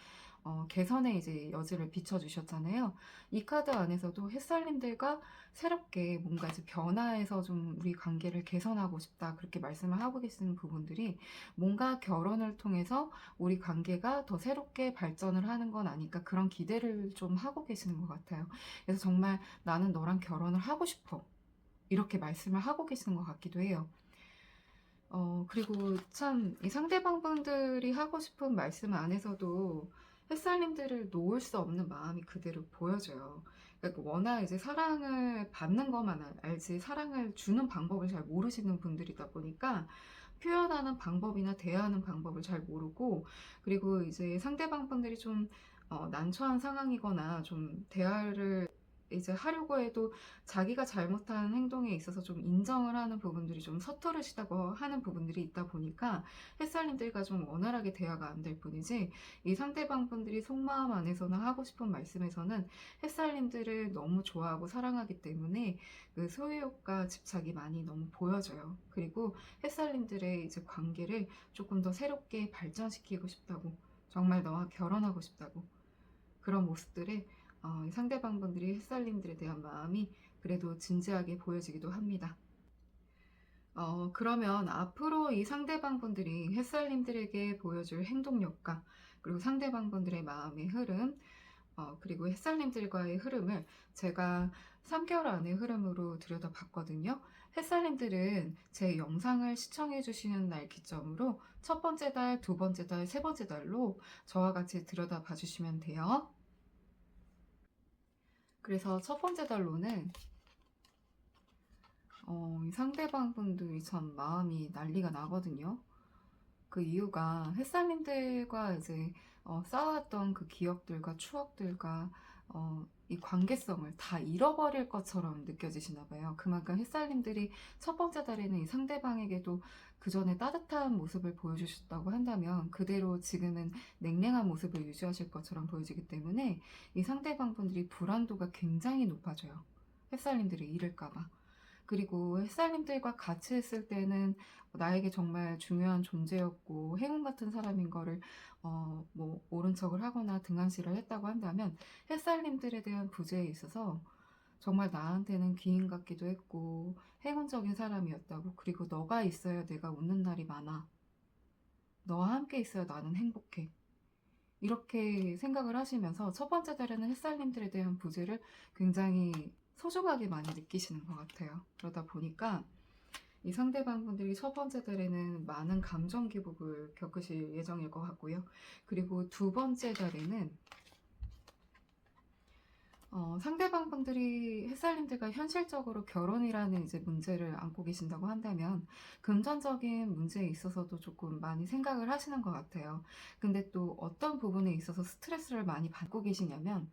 개선의 이제 여지를 비춰주셨잖아요. 이 카드 안에서도 햇살님들과 새롭게 뭔가 이제 변화해서 좀 우리 관계를 개선하고 싶다 그렇게 말씀을 하고 계시는 부분들이 뭔가 결혼을 통해서 우리 관계가 더 새롭게 발전을 하는 건 아닐까 그런 기대를 좀 하고 계시는 것 같아요. 그래서 정말 나는 너랑 결혼을 하고 싶어 이렇게 말씀을 하고 계시는 것 같기도 해요. 그리고 참 이 상대방 분들이 하고 싶은 말씀 안에서도 햇살님들을 놓을 수 없는 마음이 그대로 보여져요. 그러니까 워낙 이제 사랑을 받는 것만 알지 사랑을 주는 방법을 잘 모르시는 분들이다 보니까 표현하는 방법이나 대하는 방법을 잘 모르고 그리고 이제 상대방 분들이 좀 난처한 상황이거나 좀 대화를 이제 하려고 해도 자기가 잘못한 행동에 있어서 좀 인정을 하는 부분들이 좀 서투르시다고 하는 부분들이 있다 보니까 햇살님들과 좀 원활하게 대화가 안 될 뿐이지 이 상대방 분들이 속마음 안에서는 하고 싶은 말씀에서는 햇살님들을 너무 좋아하고 사랑하기 때문에 그 소유욕과 집착이 많이 너무 보여져요. 그리고 햇살님들의 이제 관계를 조금 더 새롭게 발전시키고 싶다고 정말 너와 결혼하고 싶다고 그런 모습들을 이 상대방 분들이 햇살님들에 대한 마음이 그래도 진지하게 보여지기도 합니다. 그러면 앞으로 이 상대방 분들이 햇살님들에게 보여줄 행동력과 그리고 상대방 분들의 마음의 흐름 그리고 햇살님들과의 흐름을 제가 3개월 안의 흐름으로 들여다봤거든요. 햇살님들은 제 영상을 시청해 주시는 날 기점으로 첫 번째 달, 두 번째 달, 세 번째 달로 저와 같이 들여다봐 주시면 돼요. 그래서 첫 번째 달로는 이 상대방 분들이 참 마음이 난리가 나거든요. 그 이유가 햇살님들과 이제 쌓아왔던 그 기억들과 추억들과 이 관계성을 다 잃어버릴 것처럼 느껴지시나 봐요. 그만큼 햇살님들이 첫 번째 달에는 이 상대방에게도 그 전에 따뜻한 모습을 보여주셨다고 한다면 그대로 지금은 냉랭한 모습을 유지하실 것처럼 보여지기 때문에 이 상대방 분들이 불안도가 굉장히 높아져요. 햇살님들이 잃을까봐. 그리고 햇살님들과 같이 있을 때는 나에게 정말 중요한 존재였고 행운 같은 사람인 거를 뭐 모른 척을 하거나 등한시를 했다고 한다면 햇살님들에 대한 부재에 있어서 정말 나한테는 귀인 같기도 했고 행운적인 사람이었다고 그리고 너가 있어야 내가 웃는 날이 많아 너와 함께 있어야 나는 행복해 이렇게 생각을 하시면서 첫 번째 달에는 햇살님들에 대한 부재를 굉장히 소중하게 많이 느끼시는 것 같아요. 그러다 보니까 이 상대방분들이 첫 번째 달에는 많은 감정 기복을 겪으실 예정일 것 같고요. 그리고 두 번째 달에는 상대방분들이 햇살님들과 현실적으로 결혼이라는 이제 문제를 안고 계신다고 한다면 금전적인 문제에 있어서도 조금 많이 생각을 하시는 것 같아요. 근데 또 어떤 부분에 있어서 스트레스를 많이 받고 계시냐면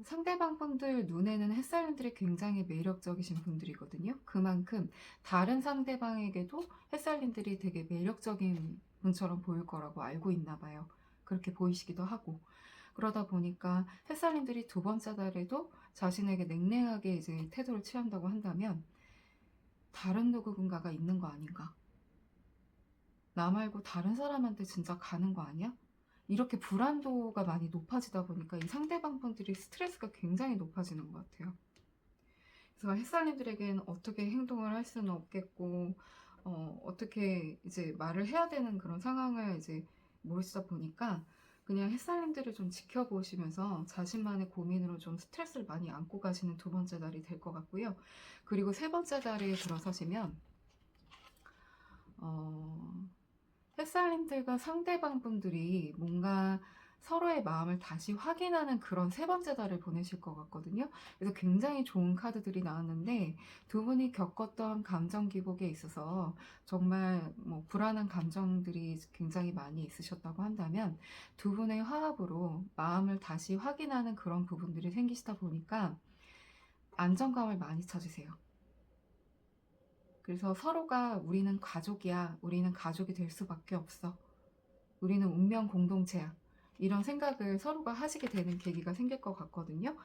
상대방분들 눈에는 햇살님들이 굉장히 매력적이신 분들이거든요. 그만큼 다른 상대방에게도 햇살님들이 되게 매력적인 분처럼 보일 거라고 알고 있나 봐요. 그렇게 보이시기도 하고. 그러다 보니까 햇살님들이 두 번째 달에도 자신에게 냉랭하게 이제 태도를 취한다고 한다면 다른 누군가가 있는 거 아닌가? 나 말고 다른 사람한테 진짜 가는 거 아니야? 이렇게 불안도가 많이 높아지다 보니까 이 상대방분들이 스트레스가 굉장히 높아지는 것 같아요. 그래서 햇살님들에게는 어떻게 행동을 할 수는 없겠고, 어떻게 이제 말을 해야 되는 그런 상황을 이제 모르시다 보니까 그냥 햇살님들을 좀 지켜보시면서 자신만의 고민으로 좀 스트레스를 많이 안고 가시는 두 번째 달이 될 것 같고요. 그리고 세 번째 달에 들어서시면, 어, 햇살님들과 상대방분들이 뭔가 서로의 마음을 다시 확인하는 그런 세 번째 달을 보내실 것 같거든요. 그래서 굉장히 좋은 카드들이 나왔는데 두 분이 겪었던 감정 기복에 있어서 정말 뭐 불안한 감정들이 굉장히 많이 있으셨다고 한다면 두 분의 화합으로 마음을 다시 확인하는 그런 부분들이 생기시다 보니까 안정감을 많이 찾으세요. 그래서 서로가 우리는 가족이야. 우리는 가족이 될 수밖에 없어. 우리는 운명 공동체야. 이런 생각을 서로가 하시게 되는 계기가 생길 것 같거든요.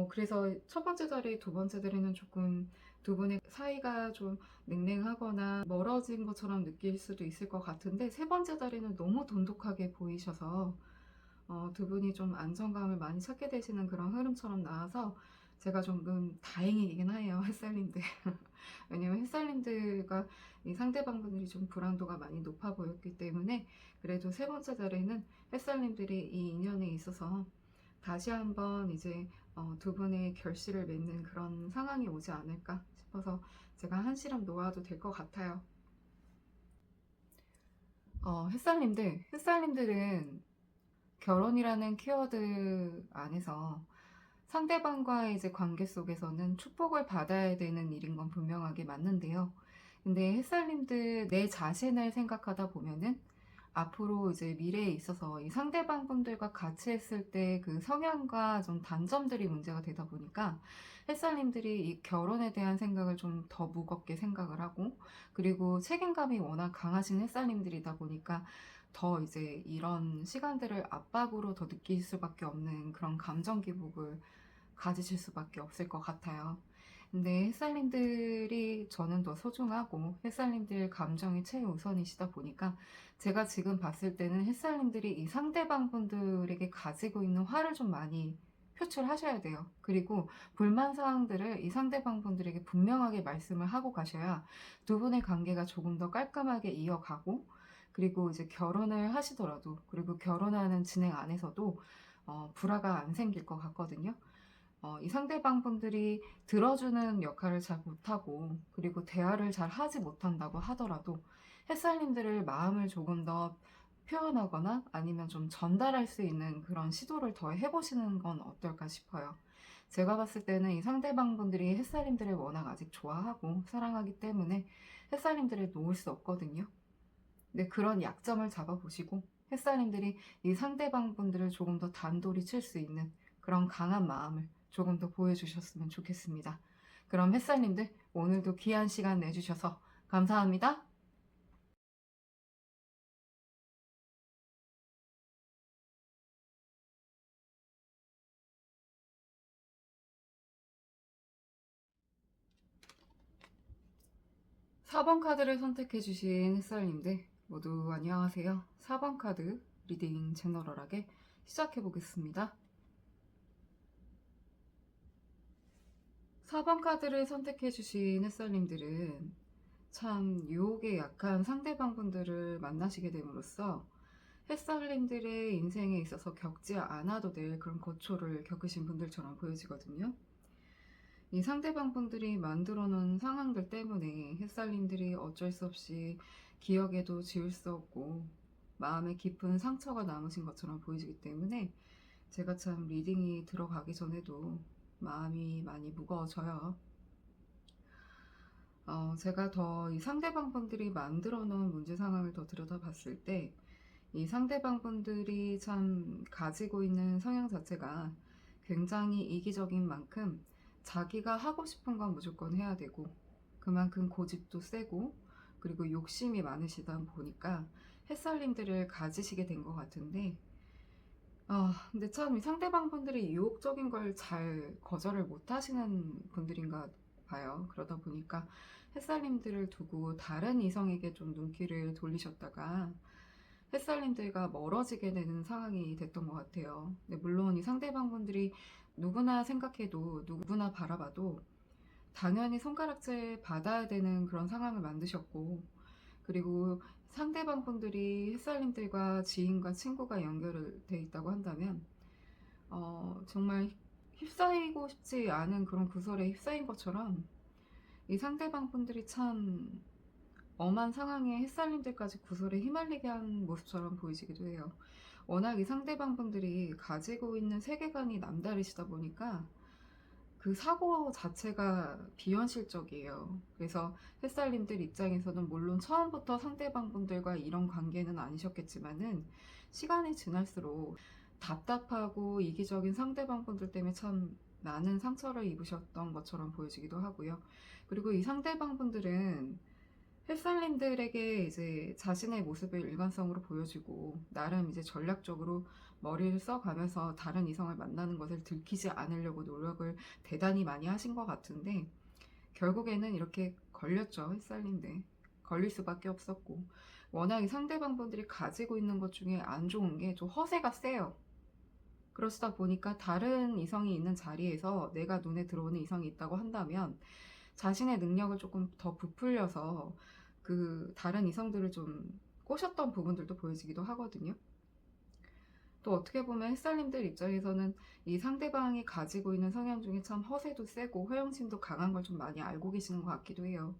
그래서 첫 번째 달에 두 번째 달에는 조금 두 분의 사이가 좀 냉랭하거나 멀어진 것처럼 느낄 수도 있을 것 같은데 세 번째 달에는 너무 돈독하게 보이셔서 두 분이 좀 안정감을 많이 찾게 되시는 그런 흐름처럼 나와서 제가 조금 다행이긴 해요, 햇살님들. 왜냐면 햇살님들과 이 상대방분들이 좀 불안도가 많이 높아 보였기 때문에 그래도 세 번째 달에는 햇살님들이 이 인연에 있어서 다시 한번 이제 두 분의 결실을 맺는 그런 상황이 오지 않을까 싶어서 제가 한시름 놓아도 될 것 같아요. 햇살님들은 결혼이라는 키워드 안에서 상대방과의 이제 관계 속에서는 축복을 받아야 되는 일인 건 분명하게 맞는데요. 근데 햇살님들 내 자신을 생각하다 보면은 앞으로 이제 미래에 있어서 이 상대방분들과 같이 했을 때 그 성향과 좀 단점들이 문제가 되다 보니까 햇살님들이 이 결혼에 대한 생각을 좀 더 무겁게 생각을 하고 그리고 책임감이 워낙 강하신 햇살님들이다 보니까 더 이제 이런 시간들을 압박으로 더 느낄 수밖에 없는 그런 감정 기복을 가지실 수밖에 없을 것 같아요. 근데 햇살님들이 저는 더 소중하고 햇살님들 감정이 최우선이시다 보니까 제가 지금 봤을 때는 햇살님들이 이 상대방 분들에게 가지고 있는 화를 좀 많이 표출하셔야 돼요. 그리고 불만 사항들을 이 상대방 분들에게 분명하게 말씀을 하고 가셔야 두 분의 관계가 조금 더 깔끔하게 이어가고 그리고 이제 결혼을 하시더라도 그리고 결혼하는 진행 안에서도 불화가 안 생길 것 같거든요. 이 상대방 분들이 들어주는 역할을 잘 못하고 그리고 대화를 잘 하지 못한다고 하더라도 햇살님들을 마음을 조금 더 표현하거나 아니면 좀 전달할 수 있는 그런 시도를 더 해보시는 건 어떨까 싶어요. 제가 봤을 때는 이 상대방 분들이 햇살님들을 워낙 아직 좋아하고 사랑하기 때문에 햇살님들을 놓을 수 없거든요. 근데 그런 약점을 잡아보시고 햇살님들이 이 상대방 분들을 조금 더 단돌이 칠 수 있는 그런 강한 마음을 조금 더 보여주셨으면 좋겠습니다. 그럼 햇살님들 오늘도 귀한 시간 내주셔서 감사합니다. 4번 카드를 선택해주신 햇살님들 모두 안녕하세요. 4번 카드 리딩 제너럴하게 시작해보겠습니다. 4번 카드를 선택해주신 햇살님들은 참 유혹에 약한 상대방분들을 만나시게 됨으로써 햇살님들의 인생에 있어서 겪지 않아도 될 그런 고초를 겪으신 분들처럼 보여지거든요. 이 상대방 분들이 만들어 놓은 상황들 때문에 햇살님들이 어쩔 수 없이 기억에도 지울 수 없고 마음에 깊은 상처가 남으신 것처럼 보이기 때문에 제가 참 리딩이 들어가기 전에도 마음이 많이 무거워져요. 제가 더 이 상대방 분들이 만들어 놓은 문제 상황을 더 들여다봤을 때 이 상대방 분들이 참 가지고 있는 성향 자체가 굉장히 이기적인 만큼 자기가 하고 싶은 건 무조건 해야 되고 그만큼 고집도 세고 그리고 욕심이 많으시다 보니까 햇살님들을 가지시게 된 것 같은데 근데 참 이 상대방 분들이 유혹적인 걸 잘 거절을 못 하시는 분들인가 봐요. 그러다 보니까 햇살님들을 두고 다른 이성에게 좀 눈길을 돌리셨다가 햇살님들과 멀어지게 되는 상황이 됐던 것 같아요. 근데 물론 이 상대방 분들이 누구나 생각해도 누구나 바라봐도 당연히 손가락질 받아야 되는 그런 상황을 만드셨고 그리고 상대방 분들이 햇살님들과 지인과 친구가 연결돼 있다고 한다면 정말 휩싸이고 싶지 않은 그런 구설에 휩싸인 것처럼 이 상대방 분들이 참 엄한 상황에 햇살님들까지 구설에 휘말리게 한 모습처럼 보이시기도 해요. 워낙 이 상대방 분들이 가지고 있는 세계관이 남다르시다 보니까 그 사고 자체가 비현실적이에요. 그래서 햇살님들 입장에서는 물론 처음부터 상대방 분들과 이런 관계는 아니셨겠지만은 시간이 지날수록 답답하고 이기적인 상대방 분들 때문에 참 많은 상처를 입으셨던 것처럼 보여지기도 하고요. 그리고 이 상대방 분들은 햇살님들에게 이제 자신의 모습을 일관성으로 보여주고 나름 이제 전략적으로 머리를 써가면서 다른 이성을 만나는 것을 들키지 않으려고 노력을 대단히 많이 하신 것 같은데 결국에는 이렇게 걸렸죠. 햇살님들 걸릴 수밖에 없었고 워낙 이 상대방 분들이 가지고 있는 것 중에 안 좋은 게 좀 허세가 세요. 그러시다 보니까 다른 이성이 있는 자리에서 내가 눈에 들어오는 이성이 있다고 한다면 자신의 능력을 조금 더 부풀려서 그 다른 이성들을 좀 꼬셨던 부분들도 보여지기도 하거든요. 또 어떻게 보면 햇살님들 입장에서는 이 상대방이 가지고 있는 성향 중에 참 허세도 세고 허영심도 강한 걸 좀 많이 알고 계시는 것 같기도 해요.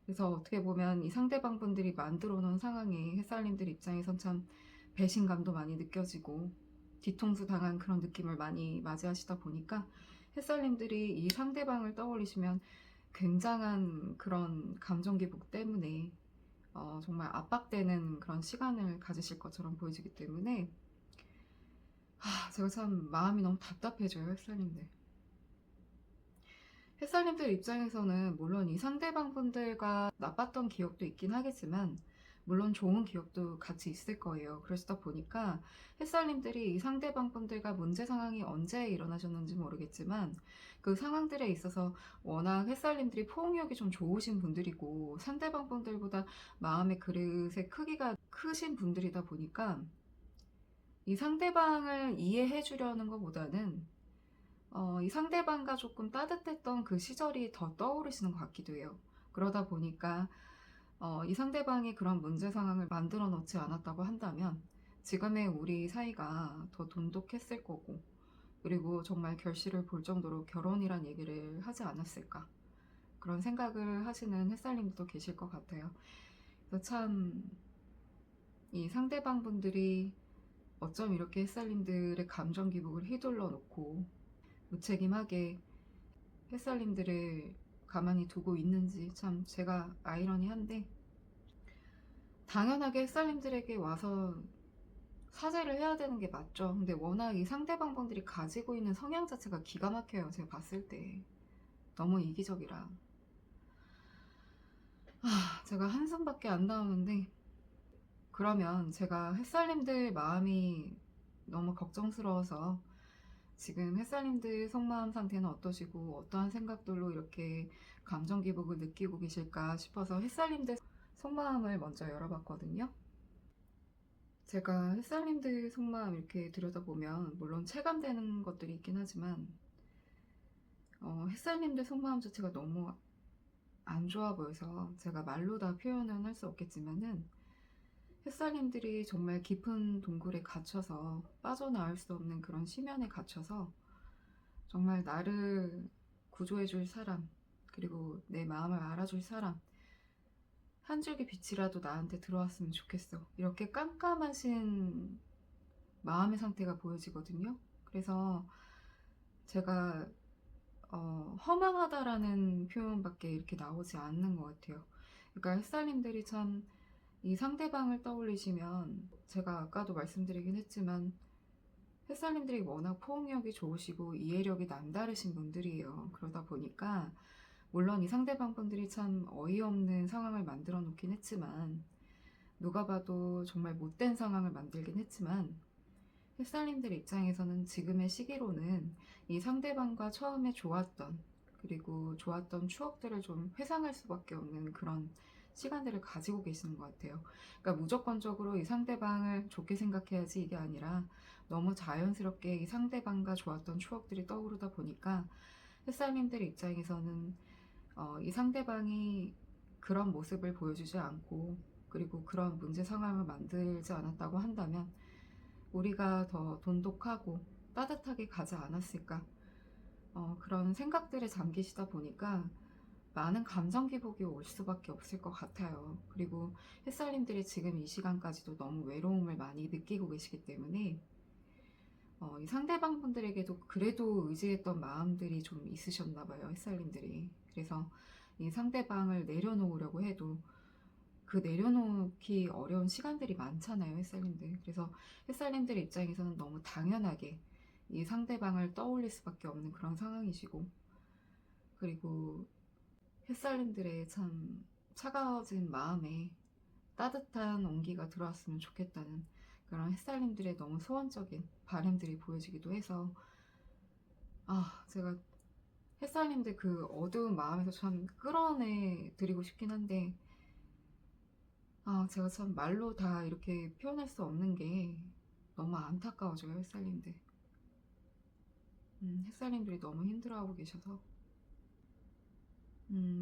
그래서 어떻게 보면 이 상대방 분들이 만들어 놓은 상황에 햇살님들 입장에선 참 배신감도 많이 느껴지고 뒤통수 당한 그런 느낌을 많이 맞이하시다 보니까 햇살님들이 이 상대방을 떠올리시면 굉장한 그런 감정 기복 때문에 정말 압박되는 그런 시간을 가지실 것처럼 보여지기 때문에 제가 참 마음이 너무 답답해져요, 햇살님들. 햇살님들 입장에서는 물론 이 상대방 분들과 나빴던 기억도 있긴 하겠지만 물론 좋은 기억도 같이 있을 거예요. 그러시다 보니까 햇살님들이 이 상대방 분들과 문제 상황이 언제 일어나셨는지 모르겠지만 그 상황들에 있어서 워낙 햇살님들이 포용력이 좀 좋으신 분들이고 상대방 분들보다 마음의 그릇의 크기가 크신 분들이다 보니까 이 상대방을 이해해 주려는 것보다는 이 상대방과 조금 따뜻했던 그 시절이 더 떠오르시는 것 같기도 해요. 그러다 보니까 이 상대방이 그런 문제 상황을 만들어 놓지 않았다고 한다면 지금의 우리 사이가 더 돈독했을 거고 그리고 정말 결실을 볼 정도로 결혼이란 얘기를 하지 않았을까 그런 생각을 하시는 햇살님도 계실 것 같아요. 그래서 참 이 상대방 분들이 어쩜 이렇게 햇살님들의 감정 기복을 휘둘러 놓고 무책임하게 햇살님들을 가만히 두고 있는지 참 제가 아이러니한데 당연하게 햇살님들에게 와서 사죄를 해야 되는 게 맞죠. 근데 워낙 이 상대방 분들이 가지고 있는 성향 자체가 기가 막혀요. 제가 봤을 때 너무 이기적이라 제가 한숨밖에 안 나오는데 그러면 제가 햇살님들 마음이 너무 걱정스러워서 지금 햇살님들 속마음 상태는 어떠시고 어떠한 생각들로 이렇게 감정 기복을 느끼고 계실까 싶어서 햇살님들 속마음을 먼저 열어봤거든요. 제가 햇살님들 속마음 이렇게 들여다보면 물론 체감되는 것들이 있긴 하지만 햇살님들 속마음 자체가 너무 안 좋아 보여서 제가 말로 다 표현은 할 수 없겠지만은 햇살님들이 정말 깊은 동굴에 갇혀서 빠져나올 수 없는 그런 심연에 갇혀서 정말 나를 구조해줄 사람, 그리고 내 마음을 알아줄 사람, 한 줄기 빛이라도 나한테 들어왔으면 좋겠어. 이렇게 깜깜하신 마음의 상태가 보여지거든요. 그래서 제가 허망하다라는 표현밖에 이렇게 나오지 않는 것 같아요. 그러니까 햇살님들이 참 이 상대방을 떠올리시면, 제가 아까도 말씀드리긴 했지만 햇살님들이 워낙 포용력이 좋으시고 이해력이 남다르신 분들이에요. 그러다 보니까 물론 이 상대방 분들이 참 어이없는 상황을 만들어 놓긴 했지만, 누가 봐도 정말 못된 상황을 만들긴 했지만, 햇살님들 입장에서는 지금의 시기로는 이 상대방과 처음에 좋았던, 그리고 좋았던 추억들을 좀 회상할 수밖에 없는 그런 시간들을 가지고 계시는 것 같아요. 그러니까 무조건적으로 이 상대방을 좋게 생각해야지 이게 아니라, 너무 자연스럽게 이 상대방과 좋았던 추억들이 떠오르다 보니까 햇살님들 입장에서는 이 상대방이 그런 모습을 보여주지 않고, 그리고 그런 문제 상황을 만들지 않았다고 한다면 우리가 더 돈독하고 따뜻하게 가지 않았을까, 그런 생각들에 잠기시다 보니까 많은 감정 기복이 올 수밖에 없을 것 같아요. 그리고 햇살님들이 지금 이 시간까지도 너무 외로움을 많이 느끼고 계시기 때문에 이 상대방 분들에게도 그래도 의지했던 마음들이 좀 있으셨나 봐요, 햇살님들이. 그래서 이 상대방을 내려놓으려고 해도 그 내려놓기 어려운 시간들이 많잖아요, 햇살님들. 그래서 햇살님들 입장에서는 너무 당연하게 이 상대방을 떠올릴 수밖에 없는 그런 상황이시고, 그리고 햇살님들의 참 차가워진 마음에 따뜻한 온기가 들어왔으면 좋겠다는 그런 햇살님들의 너무 소원적인 바람들이 보여지기도 해서, 제가 햇살님들 그 어두운 마음에서 참 끌어내 드리고 싶긴 한데, 제가 참 말로 다 이렇게 표현할 수 없는 게 너무 안타까워져요, 햇살님들. 햇살님들이 너무 힘들어하고 계셔서.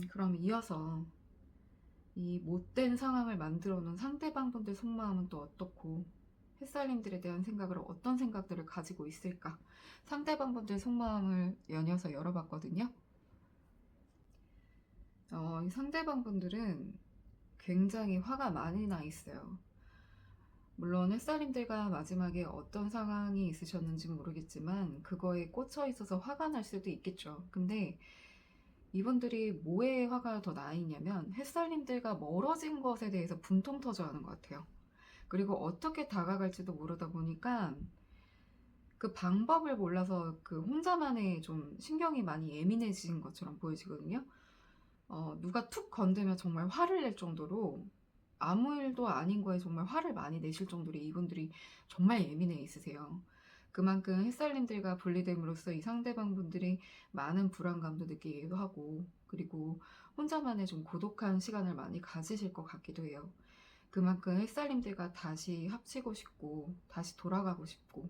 그럼 이어서 이 못된 상황을 만들어 놓은 상대방 분들 속마음은 또 어떻고, 햇살님들에 대한 생각을 어떤 생각들을 가지고 있을까? 상대방 분들 속마음을 연이어서 열어봤거든요. 이 상대방 분들은 굉장히 화가 많이 나 있어요. 물론 햇살님들과 마지막에 어떤 상황이 있으셨는지 모르겠지만 그거에 꽂혀 있어서 화가 날 수도 있겠죠. 근데 이분들이 뭐에 화가 더 나 있냐면, 햇살님들과 멀어진 것에 대해서 분통 터져 하는 것 같아요. 그리고 어떻게 다가갈지도 모르다 보니까 그 방법을 몰라서 그 혼자만의 좀 신경이 많이 예민해진 것처럼 보여지거든요. 누가 툭 건드면 정말 화를 낼 정도로, 아무 일도 아닌 거에 정말 화를 많이 내실 정도로 이분들이 정말 예민해 있으세요. 그만큼 햇살님들과 분리됨으로써 이 상대방 분들이 많은 불안감도 느끼기도 하고, 그리고 혼자만의 좀 고독한 시간을 많이 가지실 것 같기도 해요. 그만큼 햇살님들과 다시 합치고 싶고, 다시 돌아가고 싶고,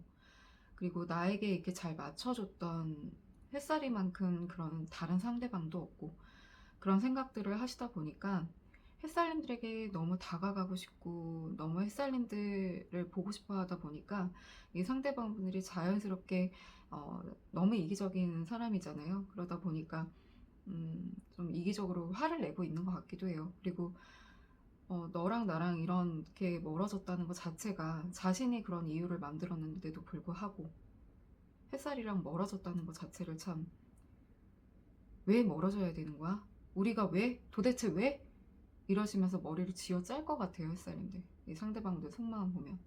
그리고 나에게 이렇게 잘 맞춰줬던 햇살이만큼 그런 다른 상대방도 없고, 그런 생각들을 하시다 보니까 햇살님들에게 너무 다가가고 싶고, 너무 햇살님들을 보고 싶어 하다 보니까 이 상대방 분들이 자연스럽게 너무 이기적인 사람이잖아요. 그러다 보니까 좀 이기적으로 화를 내고 있는 것 같기도 해요. 그리고 너랑 나랑 이렇게 멀어졌다는 것 자체가 자신이 그런 이유를 만들었는데도 불구하고, 햇살이랑 멀어졌다는 것 자체를 참, 왜 멀어져야 되는 거야? 우리가 왜? 도대체 왜? 이러시면서 머리를 쥐어 짤 것 같아요, 햇살님들. 이 상대방들 속마음 보면.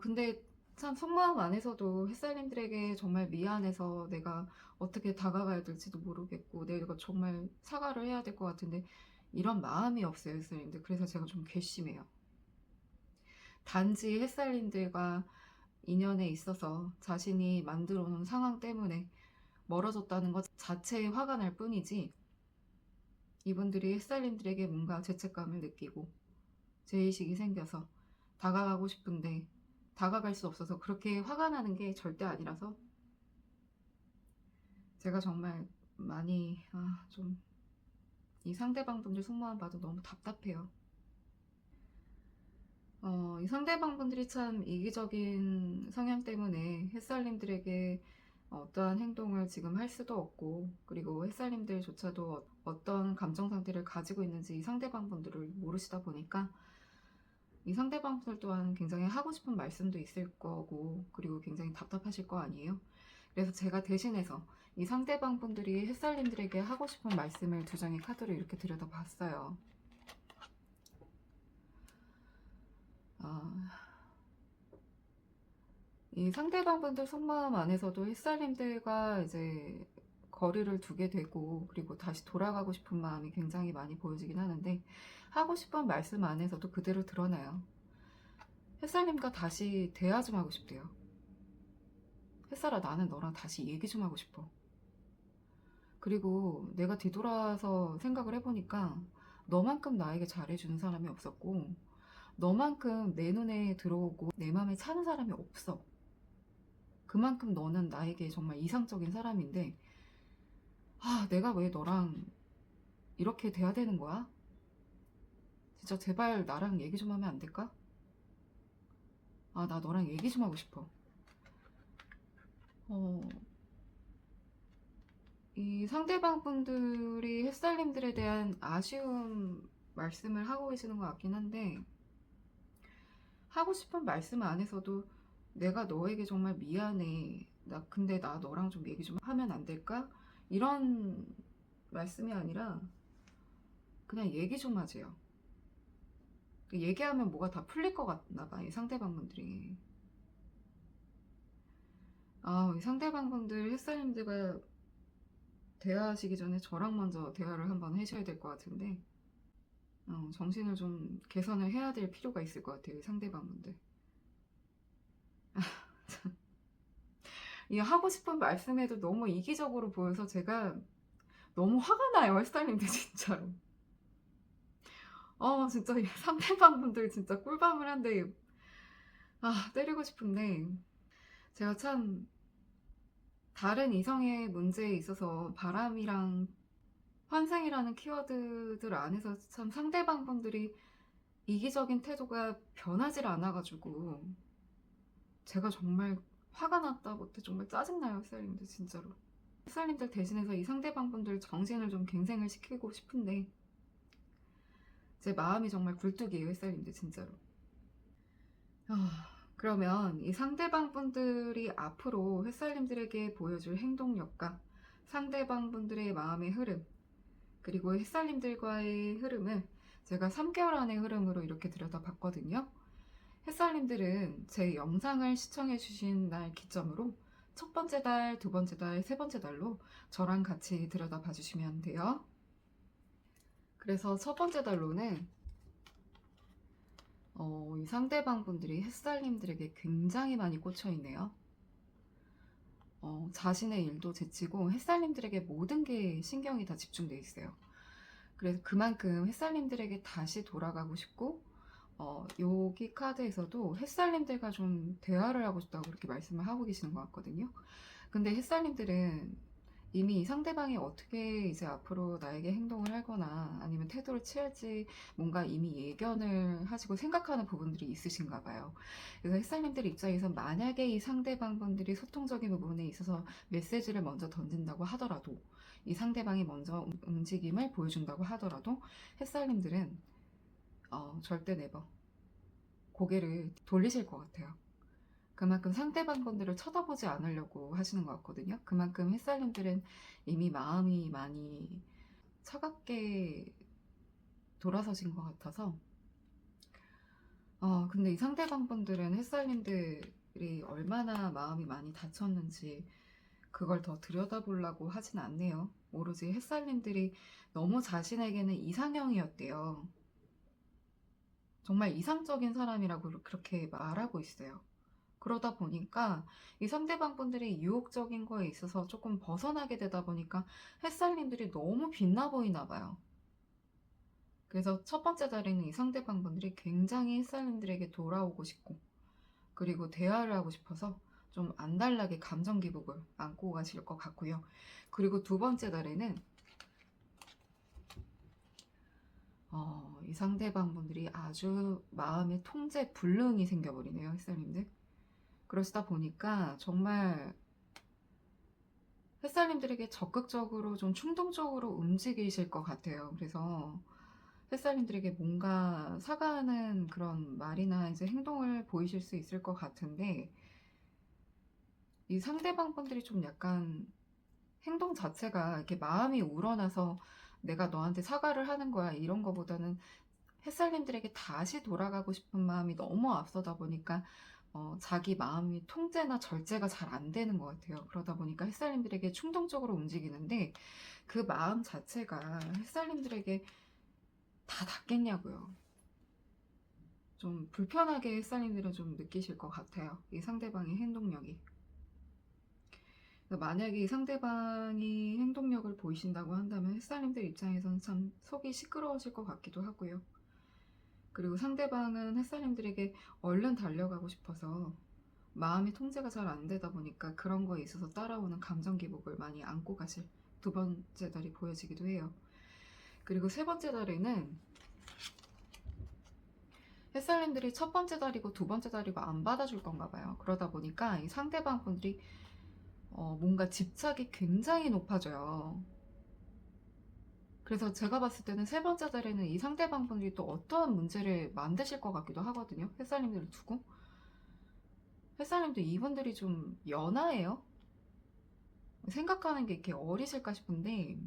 근데 참 속마음 안에서도 햇살님들에게 정말 미안해서 내가 어떻게 다가가야 될지도 모르겠고, 내가 정말 사과를 해야 될 것 같은데 이런 마음이 없어요, 햇살님들. 그래서 제가 좀 괘씸해요. 단지 햇살님들과 인연에 있어서 자신이 만들어 놓은 상황 때문에 멀어졌다는 것 자체에 화가 날 뿐이지, 이분들이 햇살님들에게 뭔가 죄책감을 느끼고 죄의식이 생겨서 다가가고 싶은데 다가갈 수 없어서 그렇게 화가 나는 게 절대 아니라서, 제가 정말 많이 좀 이 상대방 분들 속마음 봐도 너무 답답해요. 이 상대방 분들이 참 이기적인 성향 때문에 햇살님들에게 어떠한 행동을 지금 할 수도 없고, 그리고 햇살님들조차도 어떤 감정 상태를 가지고 있는지 이 상대방분들을 모르시다 보니까 이 상대방분들 또한 굉장히 하고 싶은 말씀도 있을 거고, 그리고 굉장히 답답하실 거 아니에요. 그래서 제가 대신해서 이 상대방분들이 햇살님들에게 하고 싶은 말씀을 두 장의 카드로 이렇게 들여다봤어요. 이 상대방분들 속마음 안에서도 햇살님들과 이제 거리를 두게 되고, 그리고 다시 돌아가고 싶은 마음이 굉장히 많이 보여지긴 하는데, 하고 싶은 말씀 안에서도 그대로 드러나요. 햇살님과 다시 대화 좀 하고 싶대요. 햇살아, 나는 너랑 다시 얘기 좀 하고 싶어. 그리고 내가 뒤돌아서 생각을 해보니까 너만큼 나에게 잘해주는 사람이 없었고, 너만큼 내 눈에 들어오고 내 맘에 차는 사람이 없어. 그만큼 너는 나에게 정말 이상적인 사람인데, 내가 왜 너랑 이렇게 돼야 되는 거야? 진짜 제발 나랑 얘기 좀 하면 안 될까? 나 너랑 얘기 좀 하고 싶어. 이 상대방 분들이 햇살님들에 대한 아쉬운 말씀을 하고 계시는 것 같긴 한데, 하고 싶은 말씀 안에서도 내가 너에게 정말 미안해. 근데 나 너랑 좀 얘기 좀 하면 안 될까? 이런 말씀이 아니라 그냥 얘기 좀 하세요. 얘기하면 뭐가 다 풀릴 것 같나 봐, 이 상대방분들이. 이 상대방분들 햇살님들과 대화하시기 전에 저랑 먼저 대화를 한번 하셔야 될 것 같은데, 정신을 좀 개선을 해야 될 필요가 있을 것 같아요, 이 상대방분들. 이 하고 싶은 말씀에도 너무 이기적으로 보여서 제가 너무 화가 나요, 햇살님들 진짜로. 진짜 이 상대방분들 진짜 꿀밤을 한데 때리고 싶은데, 제가 참 다른 이성의 문제에 있어서 바람이랑 환생이라는 키워드들 안에서 참 상대방분들이 이기적인 태도가 변하질 않아가지고 제가 정말 화가 났다 못해 정말 짜증나요, 햇살님들 진짜로. 햇살님들 대신해서 이 상대방분들 정신을 좀 갱생을 시키고 싶은데 제 마음이 정말 굴뚝이에요, 햇살님들 진짜로. 그러면 이 상대방분들이 앞으로 햇살님들에게 보여줄 행동력과 상대방분들의 마음의 흐름, 그리고 햇살님들과의 흐름을 제가 3개월 안의 흐름으로 이렇게 들여다봤거든요. 햇살님들은 제 영상을 시청해주신 날 기점으로 첫 번째 달, 두 번째 달, 세 번째 달로 저랑 같이 들여다봐 주시면 돼요. 그래서 첫 번째 달로는 이 상대방분들이 햇살님들에게 굉장히 많이 꽂혀 있네요. 자신의 일도 제치고 햇살님들에게 모든 게 신경이 다 집중돼 있어요. 그래서 그만큼 햇살님들에게 다시 돌아가고 싶고, 여기 카드에서도 햇살님들과 좀 대화를 하고 싶다고 그렇게 말씀을 하고 계시는 것 같거든요. 근데 햇살님들은 이미 이 상대방이 어떻게 이제 앞으로 나에게 행동을 하거나 아니면 태도를 취할지 뭔가 이미 예견을 하시고 생각하는 부분들이 있으신가 봐요. 그래서 햇살님들 입장에서 만약에 이 상대방분들이 소통적인 부분에 있어서 메시지를 먼저 던진다고 하더라도, 이 상대방이 먼저 움직임을 보여준다고 하더라도 햇살님들은 절대 네버 고개를 돌리실 것 같아요. 그만큼 상대방 분들을 쳐다보지 않으려고 하시는 것 같거든요. 그만큼 햇살님들은 이미 마음이 많이 차갑게 돌아서신 것 같아서, 근데 이 상대방 분들은 햇살님들이 얼마나 마음이 많이 다쳤는지 그걸 더 들여다보려고 하진 않네요. 오로지 햇살님들이 너무 자신에게는 이상형이었대요. 정말 이상적인 사람이라고 그렇게 말하고 있어요. 그러다 보니까 이 상대방 분들이 유혹적인 거에 있어서 조금 벗어나게 되다 보니까 햇살님들이 너무 빛나 보이나 봐요. 그래서 첫 번째 달에는 이 상대방 분들이 굉장히 햇살님들에게 돌아오고 싶고, 그리고 대화를 하고 싶어서 좀 안달나게 감정 기복을 안고 가실 것 같고요. 그리고 두 번째 달에는 이 상대방 분들이 아주 마음의 통제 불능이 생겨버리네요, 햇살님들. 그러시다 보니까 정말 햇살님들에게 적극적으로 좀 충동적으로 움직이실 것 같아요. 그래서 햇살님들에게 뭔가 사과하는 그런 말이나 이제 행동을 보이실 수 있을 것 같은데, 이 상대방 분들이 좀 약간 행동 자체가 이렇게 마음이 우러나서 내가 너한테 사과를 하는 거야 이런 거보다는 햇살님들에게 다시 돌아가고 싶은 마음이 너무 앞서다 보니까 자기 마음이 통제나 절제가 잘 안 되는 것 같아요. 그러다 보니까 햇살님들에게 충동적으로 움직이는데, 그 마음 자체가 햇살님들에게 다 닿겠냐고요. 좀 불편하게 햇살님들은 좀 느끼실 것 같아요, 이 상대방의 행동력이. 만약에 이 상대방이 행동력을 보이신다고 한다면 햇살님들 입장에서는 참 속이 시끄러우실 것 같기도 하고요. 그리고 상대방은 햇살님들에게 얼른 달려가고 싶어서 마음의 통제가 잘 안 되다 보니까 그런 거에 있어서 따라오는 감정 기복을 많이 안고 가실 두 번째 달이 보여지기도 해요. 그리고 세 번째 달에는 햇살님들이 첫 번째 달이고 두 번째 달이고 안 받아줄 건가 봐요. 그러다 보니까 이 상대방 분들이 뭔가 집착이 굉장히 높아져요. 그래서 제가 봤을 때는 세 번째 달에는 이 상대방 분들이 또 어떠한 문제를 만드실 것 같기도 하거든요, 햇살님들을 두고. 햇살님도 이분들이 좀 연하예요. 생각하는 게 이렇게 어리실까 싶은데,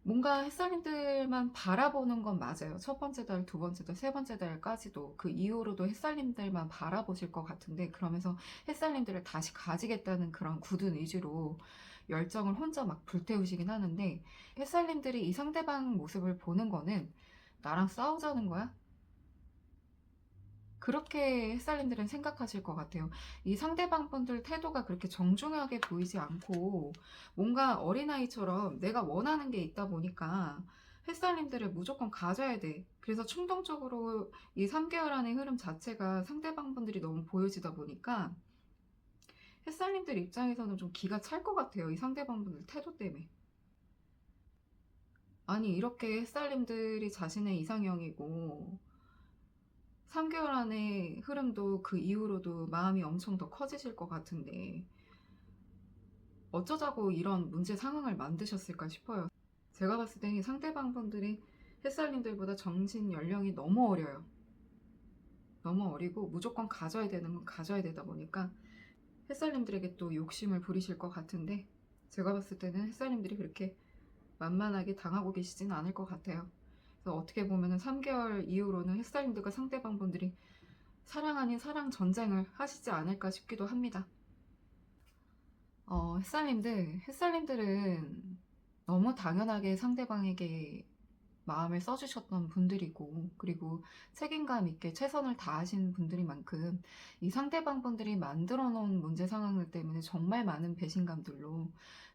뭔가 햇살님들만 바라보는 건 맞아요. 첫 번째 달, 두 번째 달, 세 번째 달까지도 그 이후로도 햇살님들만 바라보실 것 같은데, 그러면서 햇살님들을 다시 가지겠다는 그런 굳은 의지로 열정을 혼자 막 불태우시긴 하는데, 햇살님들이 이 상대방 모습을 보는 거는 나랑 싸우자는 거야? 그렇게 햇살님들은 생각하실 것 같아요. 이 상대방 분들 태도가 그렇게 정중하게 보이지 않고 뭔가 어린아이처럼 내가 원하는 게 있다 보니까 햇살님들을 무조건 가져야 돼. 그래서 충동적으로 이 3개월 안의 흐름 자체가 상대방 분들이 너무 보여지다 보니까 햇살님들 입장에서는 좀 기가 찰 것 같아요, 이 상대방 분들 태도 때문에. 아니, 이렇게 햇살님들이 자신의 이상형이고 3개월 안에 흐름도 그 이후로도 마음이 엄청 더 커지실 것 같은데 어쩌자고 이런 문제 상황을 만드셨을까 싶어요. 제가 봤을 때는 상대방 분들이 햇살님들보다 정신 연령이 너무 어려요. 너무 어리고 무조건 가져야 되는 건 가져야 되다 보니까 햇살님들에게 또 욕심을 부리실 것 같은데, 제가 봤을 때는 햇살님들이 그렇게 만만하게 당하고 계시진 않을 것 같아요. 그래서 어떻게 보면은 3개월 이후로는 햇살님들과 상대방 분들이 사랑 아닌 사랑 전쟁을 하시지 않을까 싶기도 합니다. 햇살님들은 너무 당연하게 상대방에게 마음을 써주셨던 분들이고, 그리고 책임감 있게 최선을 다하신 분들인 만큼 이 상대방 분들이 만들어 놓은 문제 상황들 때문에 정말 많은 배신감들로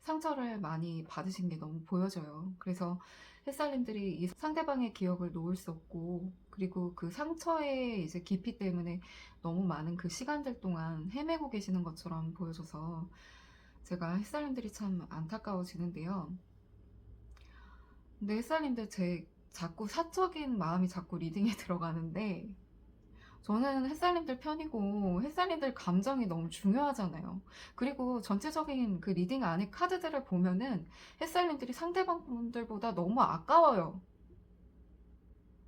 상처를 많이 받으신 게 너무 보여져요. 그래서 햇살님들이 이 상대방의 기억을 놓을 수 없고, 그리고 그 상처의 이제 깊이 때문에 너무 많은 그 시간들 동안 헤매고 계시는 것처럼 보여져서 제가 햇살님들이 참 안타까워지는데요. 근데 햇살님들 제 자꾸 사적인 마음이 자꾸 리딩에 들어가는데, 저는 햇살님들 편이고 햇살님들 감정이 너무 중요하잖아요. 그리고 전체적인 그 리딩 안에 카드들을 보면은 햇살님들이 상대방 분들보다 너무 아까워요.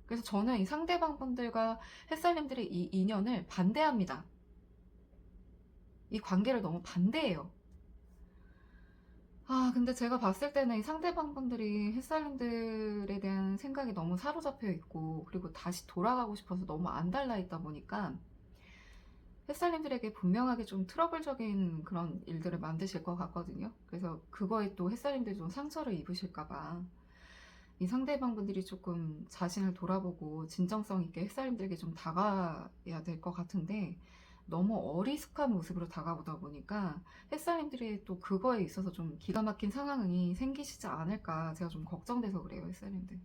그래서 저는 이 상대방 분들과 햇살님들의 이 인연을 반대합니다. 이 관계를 너무 반대해요. 근데 제가 봤을 때는 이 상대방 분들이 햇살님들에 대한 생각이 너무 사로잡혀 있고, 그리고 다시 돌아가고 싶어서 너무 안 달라 있다 보니까 햇살님들에게 분명하게 좀 트러블적인 그런 일들을 만드실 것 같거든요. 그래서 그거에 또 햇살님들이 좀 상처를 입으실까봐 이 상대방 분들이 조금 자신을 돌아보고 진정성 있게 햇살님들에게 좀 다가야 될 것 같은데, 너무 어리숙한 모습으로 다가오다 보니까 햇살님들이 또 그거에 있어서 좀 기가 막힌 상황이 생기시지 않을까 제가 좀 걱정돼서 그래요, 햇살님들.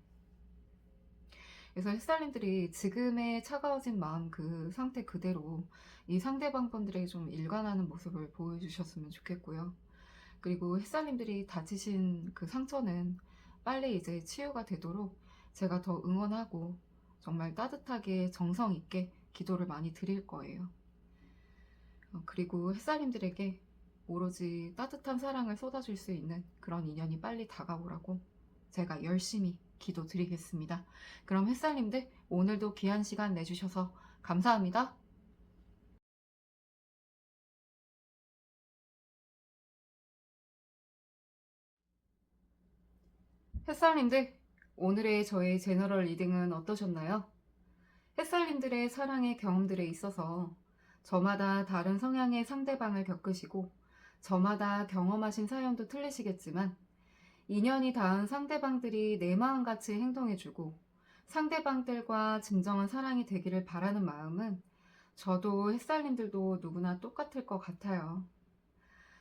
그래서 햇살님들이 지금의 차가워진 마음 그 상태 그대로 이 상대방 분들에게 좀 일관하는 모습을 보여주셨으면 좋겠고요. 그리고 햇살님들이 다치신 그 상처는 빨리 이제 치유가 되도록 제가 더 응원하고 정말 따뜻하게 정성 있게 기도를 많이 드릴 거예요. 그리고 햇살님들에게 오로지 따뜻한 사랑을 쏟아줄 수 있는 그런 인연이 빨리 다가오라고 제가 열심히 기도드리겠습니다. 그럼 햇살님들 오늘도 귀한 시간 내주셔서 감사합니다. 햇살님들 오늘의 저의 제너럴 리딩은 어떠셨나요? 햇살님들의 사랑의 경험들에 있어서 저마다 다른 성향의 상대방을 겪으시고 저마다 경험하신 사연도 틀리시겠지만 인연이 닿은 상대방들이 내 마음같이 행동해주고 상대방들과 진정한 사랑이 되기를 바라는 마음은 저도 햇살님들도 누구나 똑같을 것 같아요.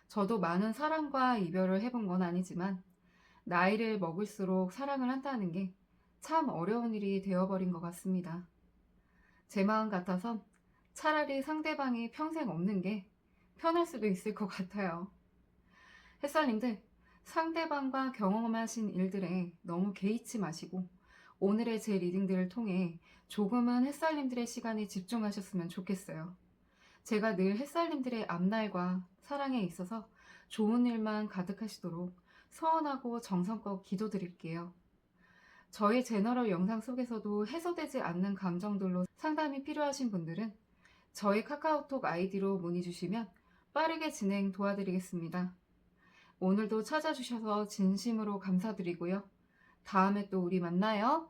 저도 많은 사랑과 이별을 해본 건 아니지만 나이를 먹을수록 사랑을 한다는 게 참 어려운 일이 되어버린 것 같습니다. 제 마음 같아선 차라리 상대방이 평생 없는 게 편할 수도 있을 것 같아요. 햇살님들, 상대방과 경험하신 일들에 너무 개의치 마시고 오늘의 제 리딩들을 통해 조금은 햇살님들의 시간에 집중하셨으면 좋겠어요. 제가 늘 햇살님들의 앞날과 사랑에 있어서 좋은 일만 가득하시도록 소원하고 정성껏 기도드릴게요. 저희 제너럴 영상 속에서도 해소되지 않는 감정들로 상담이 필요하신 분들은 저희 카카오톡 아이디로 문의 주시면 빠르게 진행 도와드리겠습니다. 오늘도 찾아주셔서 진심으로 감사드리고요. 다음에 또 우리 만나요.